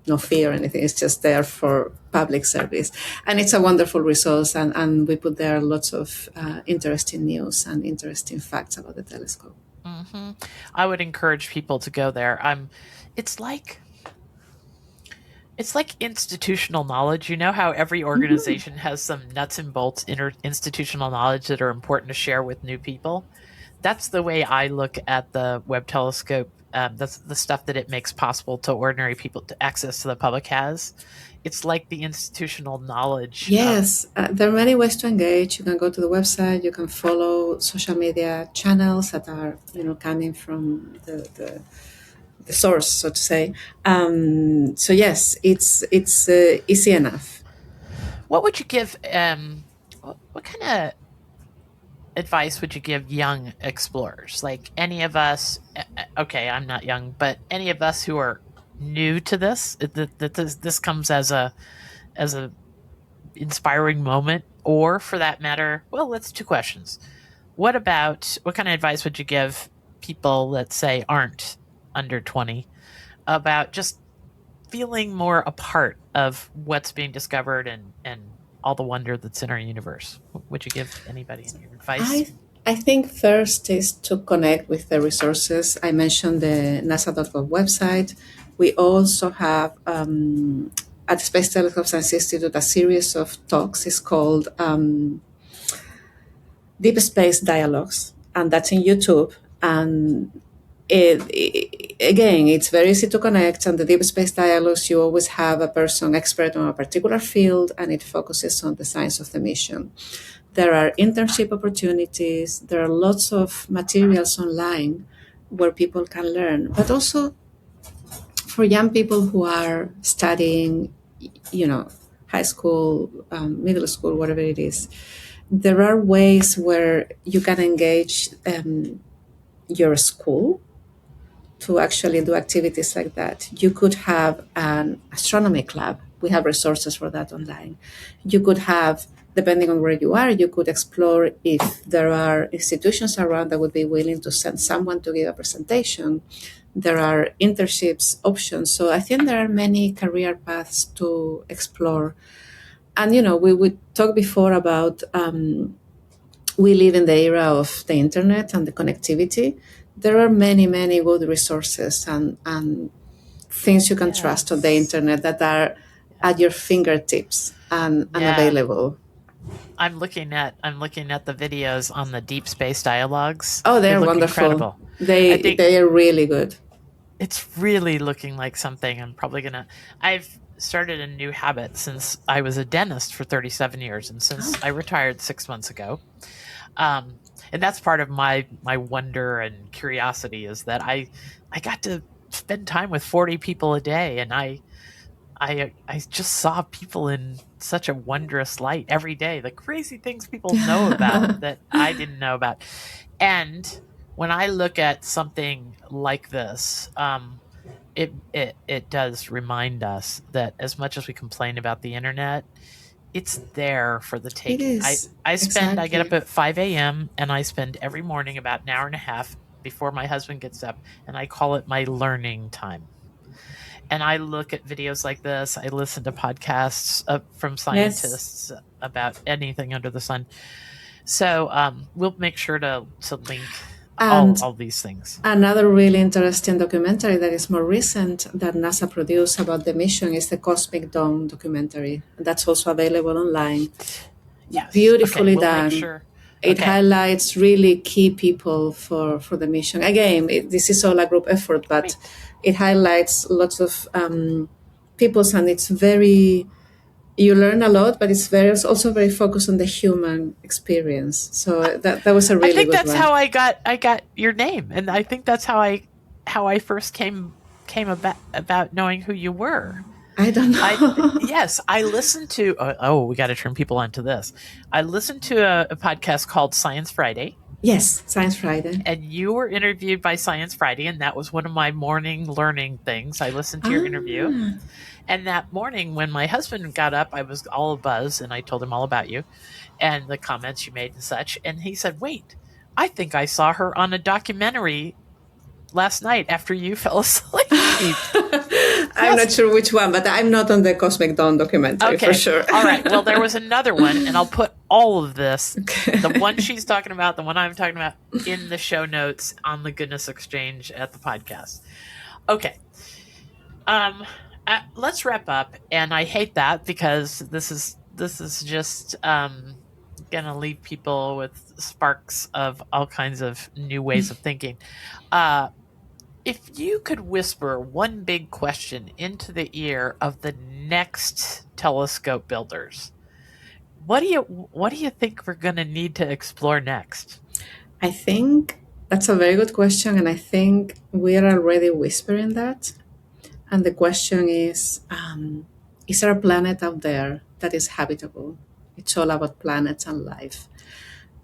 no fear or anything. It's just there for public service. And it's a wonderful resource. And we put there lots of interesting news and interesting facts about the telescope. Mm-hmm. I would encourage people to go there. It's like institutional knowledge. You know how every organization has some nuts and bolts institutional knowledge that are important to share with new people? That's the way I look at the Webb Telescope. That's the stuff that it makes possible to ordinary people to access to the public has. It's like the institutional knowledge. Yes, there are many ways to engage. You can go to the website. You can follow social media channels that are, coming from the source, so to say. So yes, it's easy enough. What would you give? What kind of advice would you give young explorers? Like any of us? Okay, I'm not young, but any of us who are new to this, that this comes as a inspiring moment, or for that matter, well, that's two questions. What kind of advice would you give people that say aren't under 20 about just feeling more a part of what's being discovered and all the wonder that's in our universe? Would you give anybody any advice? I think first is to connect with the resources. I mentioned the NASA.gov website. We also have at Space Telescope Science Institute a series of talks. It's called Deep Space Dialogues, and that's in YouTube. And again, it's very easy to connect. And the Deep Space Dialogues, you always have a person expert on a particular field, and it focuses on the science of the mission. There are internship opportunities. There are lots of materials online where people can learn, but also for young people who are studying, high school, middle school, whatever it is. There are ways where you can engage your school to actually do activities like that. You could have an astronomy club. We have resources for that online. You could have, depending on where you are, you could explore if there are institutions around that would be willing to send someone to give a presentation. There are internships options. So I think there are many career paths to explore. And, we would talk before about we live in the era of the internet and the connectivity. There are many, many good resources and things you can trust on the internet that are at your fingertips and available. I'm looking at the videos on the Deep Space Dialogues. Oh, they're wonderful. Incredible. They are really good. It's really looking like something I'm probably gonna. I've started a new habit since I was a dentist for 37 years, and since I retired 6 months ago. And that's part of my wonder and curiosity is that I got to spend time with 40 people a day, and I just saw people in such a wondrous light every day, the crazy things people know about that I didn't know about. And when I look at something like this, it does remind us that as much as we complain about the internet, it's there for the taking. I get up at 5 a.m. and I spend every morning about an hour and a half before my husband gets up, and I call it my learning time. And I look at videos like this. I listen to podcasts from scientists about anything under the sun. So we'll make sure to link all these things. Another really interesting documentary that is more recent that NASA produced about the mission is the Cosmic Dawn documentary. That's also available online. Yes. Beautifully done. Make sure. It highlights really key people for the mission. Again, this is all a group effort, but it highlights lots of peoples, and it's very, you learn a lot, but it's also very focused on the human experience. So that was a really good one. I think that's how I got your name, and I think that's how I first came about knowing who you were. I don't know. Yes, I listened to. We got to turn people onto this. I listened to a podcast called Science Friday. Yes, Science Friday. And you were interviewed by Science Friday, and that was one of my morning learning things. I listened to your interview. And that morning when my husband got up, I was all abuzz, and I told him all about you and the comments you made and such. And he said, wait, I think I saw her on a documentary last night after you fell asleep. I'm not sure which one, but I'm not on the Cosmic Dawn documentary for sure. All right. Well, there was another one, and I'll put all of this, the one she's talking about, the one I'm talking about, in the show notes on the Goodness Exchange at the podcast. Okay. Let's wrap up, and I hate that because this is just gonna leave people with sparks of all kinds of new ways of thinking. If you could whisper one big question into the ear of the next telescope builders, what do you think we're going to need to explore next? I think that's a very good question, and I think we are already whispering that. And the question is there a planet out there that is habitable? It's all about planets and life.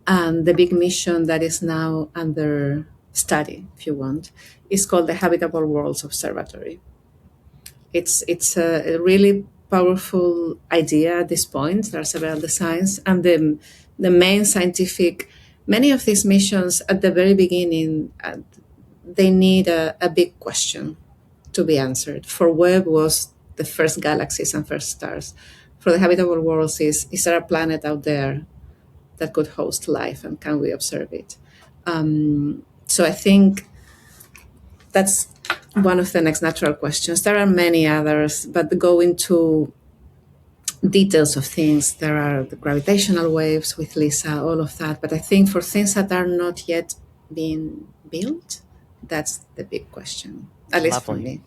And the big mission that is now under study, if you want, is called the Habitable Worlds Observatory. It's a really powerful idea at this point. There are several designs, and the main scientific, many of these missions at the very beginning, they need a big question to be answered. For Webb was the first galaxies and first stars. For the habitable worlds is there a planet out there that could host life, and can we observe it? So I think that's one of the next natural questions. There are many others, but go into details of things. There are the gravitational waves with Lisa, all of that. But I think for things that are not yet being built, that's the big question, at least for me.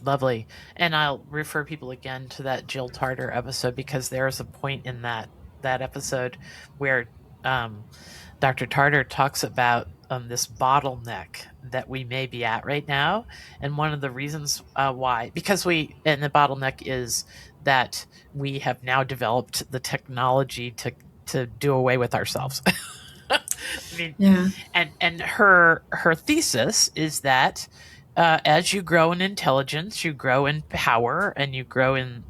Lovely. And I'll refer people again to that Jill Tarter episode, because there's a point in that episode where Dr. Tarter talks about this bottleneck that we may be at right now. And one of the reasons why, and the bottleneck is that we have now developed the technology to do away with ourselves. I mean, Yeah. And her thesis is that as you grow in intelligence, you grow in power, and you grow in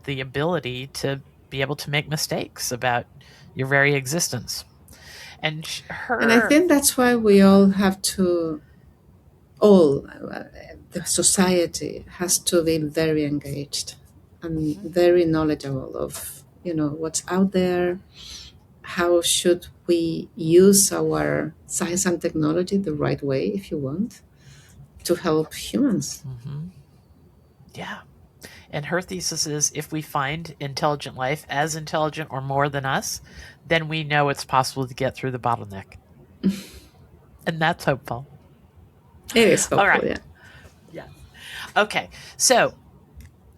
the ability to be able to make mistakes about your very existence. And I think that's why we all have to, the society has to be very engaged and very knowledgeable of, what's out there. How should we use our science and technology the right way, if you want, to help humans? Mm-hmm. Yeah. And her thesis is, if we find intelligent life as intelligent or more than us, then we know it's possible to get through the bottleneck. And that's hopeful. It is hopeful, all right. Yeah. Yeah. Okay. So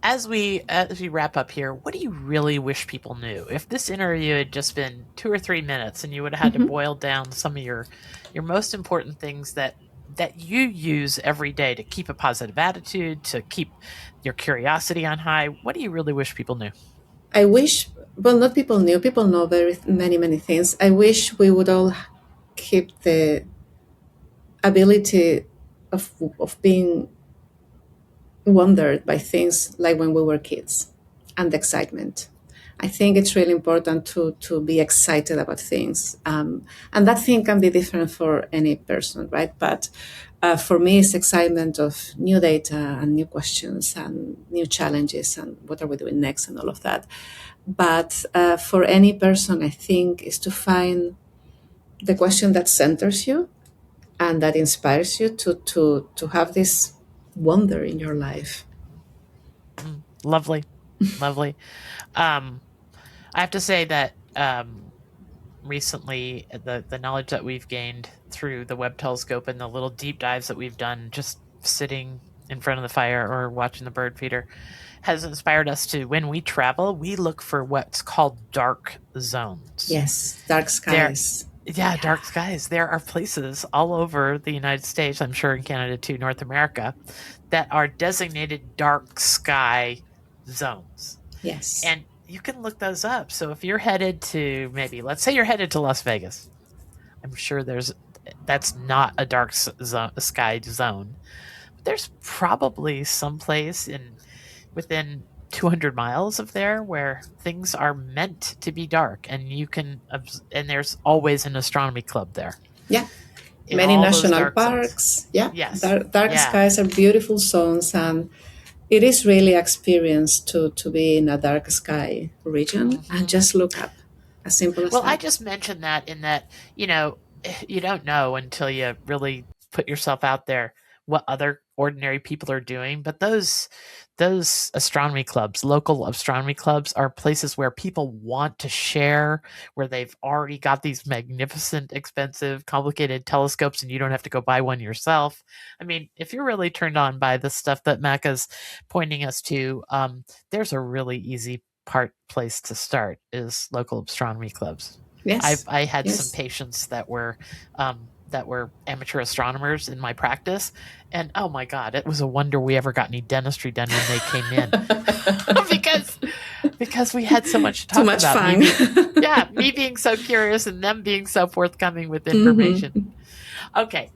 as we wrap up here, what do you really wish people knew? If this interview had just been 2 or 3 minutes and you would have had to boil down some of your most important things that you use every day to keep a positive attitude, to keep your curiosity on high, what do you really wish people knew? I wish, well, not people knew, people know very many things. I wish we would all keep the ability of being wondered by things like when we were kids, and the excitement. I think it's really important to be excited about things. And that thing can be different for any person, right? But for me, it's excitement of new data and new questions and new challenges and what are we doing next and all of that. But for any person, I think, is to find the question that centers you and that inspires you to have this wonder in your life. Lovely. Lovely. I have to say that recently the knowledge that we've gained through the Webb telescope and the little deep dives that we've done just sitting in front of the fire or watching the bird feeder has inspired us to, when we travel, we look for what's called dark zones. Yes, dark skies. Dark skies. There are places all over the United States, I'm sure in Canada too, North America, that are designated dark sky zones. Yes. And you can look those up. So if you're headed to, let's say you're headed to Las Vegas, I'm sure that's not a dark sky zone. But there's probably some place within 200 miles of there where things are meant to be dark, and and there's always an astronomy club there. Yeah. Many national parks. Zones. Yeah. Yes. Dark skies are beautiful zones, and it is really experience to be in a dark sky region and just look up. As simple as that. Well, I just mentioned that in that, you don't know until you really put yourself out there what other ordinary people are doing. But those astronomy clubs, local astronomy clubs, are places where people want to share, where they've already got these magnificent, expensive, complicated telescopes, and you don't have to go buy one yourself. I mean, if you're really turned on by the stuff that Maca's pointing us to, there's a really easy place to start is local astronomy clubs. Yes. I had some patients that were amateur astronomers in my practice, and oh my God, it was a wonder we ever got any dentistry done when they came in because we had so much to talk about. Too much fun. Me being so curious and them being so forthcoming with information. Okay,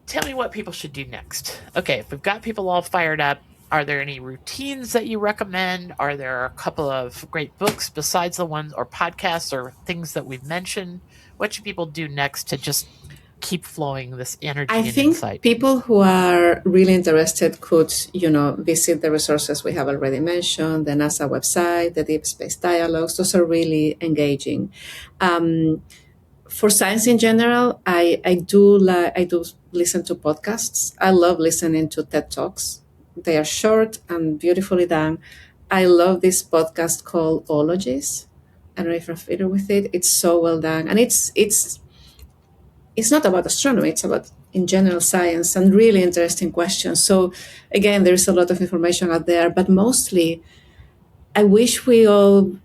tell me what people should do next. Okay, if we've got people all fired up, are there any routines that you recommend? Are there a couple of great books besides the ones, or podcasts or things that we've mentioned? What should people do next to just keep flowing this energy I and think insight? people who are really interested could, visit the resources we have already mentioned, the NASA website, the Deep Space Dialogues. Those are really engaging. For science in general, I do listen to podcasts. I love listening to TED Talks. They are short and beautifully done. I love this podcast called Ologies. I don't know if you're familiar with it. It's so well done, and it's not about astronomy. It's about in general science and really interesting questions. So again, there's a lot of information out there, but mostly, I wish we all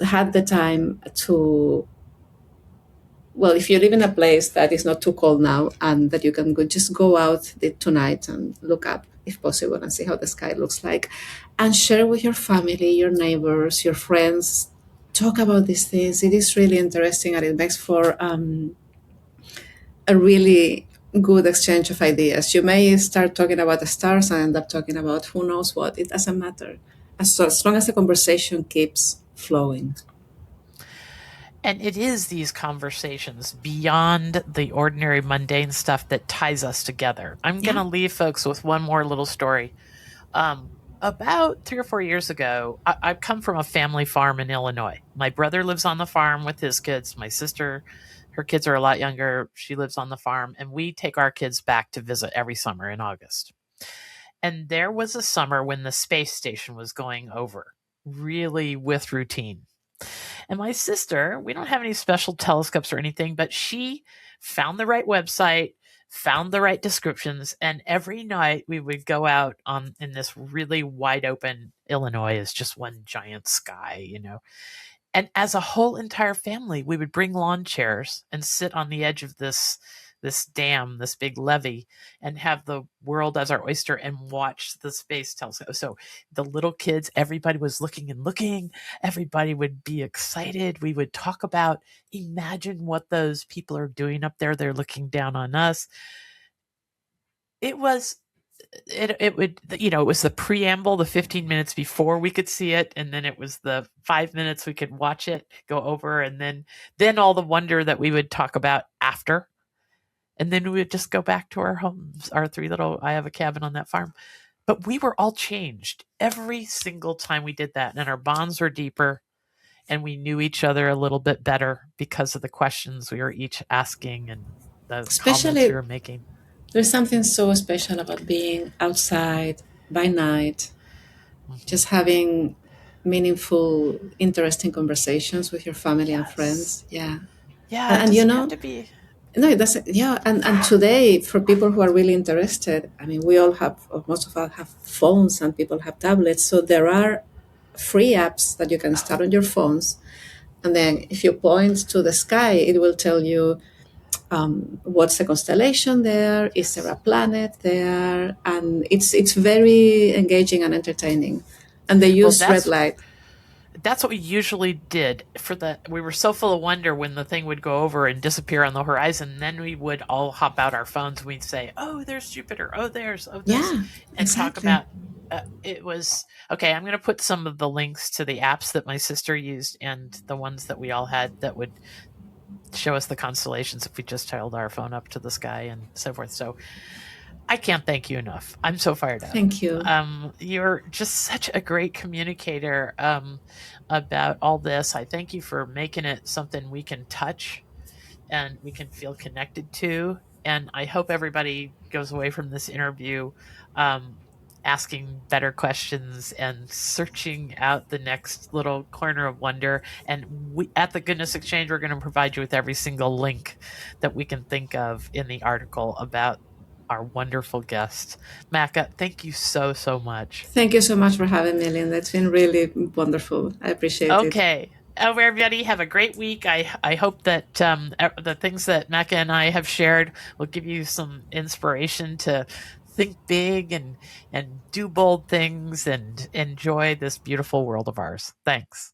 had the time to, well, if you live in a place that is not too cold now and that you can just go out tonight and look up if possible and see how the sky looks like, and share with your family, your neighbors, your friends, talk about these things. It is really interesting, and it makes for a really good exchange of ideas. You may start talking about the stars and end up talking about who knows what. It doesn't matter, as long as the conversation keeps flowing. And it is these conversations beyond the ordinary mundane stuff that ties us together. I'm going to leave folks with one more little story. About 3 or 4 years ago, I've come from a family farm in Illinois. My brother lives on the farm with his kids. My sister, her kids are a lot younger. She lives on the farm, and we take our kids back to visit every summer in August. And there was a summer when the space station was going over, really with routine. And my sister, we don't have any special telescopes or anything, but she found the right website, found the right descriptions, and every night we would go out in this really wide open, Illinois is just one giant sky, And as a whole entire family, we would bring lawn chairs and sit on the edge of this dam, this big levee, and have the world as our oyster and watch the space telescope. So the little kids, everybody was looking and looking. Everybody would be excited. We would talk about, imagine what those people are doing up there. They're looking down on us. It was the preamble, the 15 minutes before we could see it, and then it was the 5 minutes we could watch it go over, and then all the wonder that we would talk about after. And then we would just go back to our homes, I have a cabin on that farm. But we were all changed every single time we did that. And our bonds were deeper, and we knew each other a little bit better because of the questions we were each asking and the comments we were making. There's something so special about being outside by night, just having meaningful, interesting conversations with your family and friends. Yeah. Yeah. And have to be. No, it doesn't. Yeah, and today, for people who are really interested, I mean, we all have, or most of us have phones, and people have tablets. So there are free apps that you can start on your phones, and then if you point to the sky, it will tell you what's the constellation there, is there a planet there, and it's very engaging and entertaining. And they use red light. That's what we usually did we were so full of wonder when the thing would go over and disappear on the horizon. Then we would all hop out our phones. We'd say, oh, there's Jupiter. Oh, there's, oh, this. Yeah, and exactly. Talk about, it was, okay, I'm going to put some of the links to the apps that my sister used and the ones that we all had that would show us the constellations if we just held our phone up to the sky and so forth. So I can't thank you enough. I'm so fired up. Thank you. You're just such a great communicator about all this. I thank you for making it something we can touch and we can feel connected to. And I hope everybody goes away from this interview asking better questions and searching out the next little corner of wonder. And we, at the Goodness Exchange, we're going to provide you with every single link that we can think of in the article about our wonderful guest. Maca, thank you so much. Thank you so much for having me, Linda. It's been really wonderful. I appreciate it. Okay. Everybody have a great week. I hope that the things that Maca and I have shared will give you some inspiration to think big and do bold things and enjoy this beautiful world of ours. Thanks.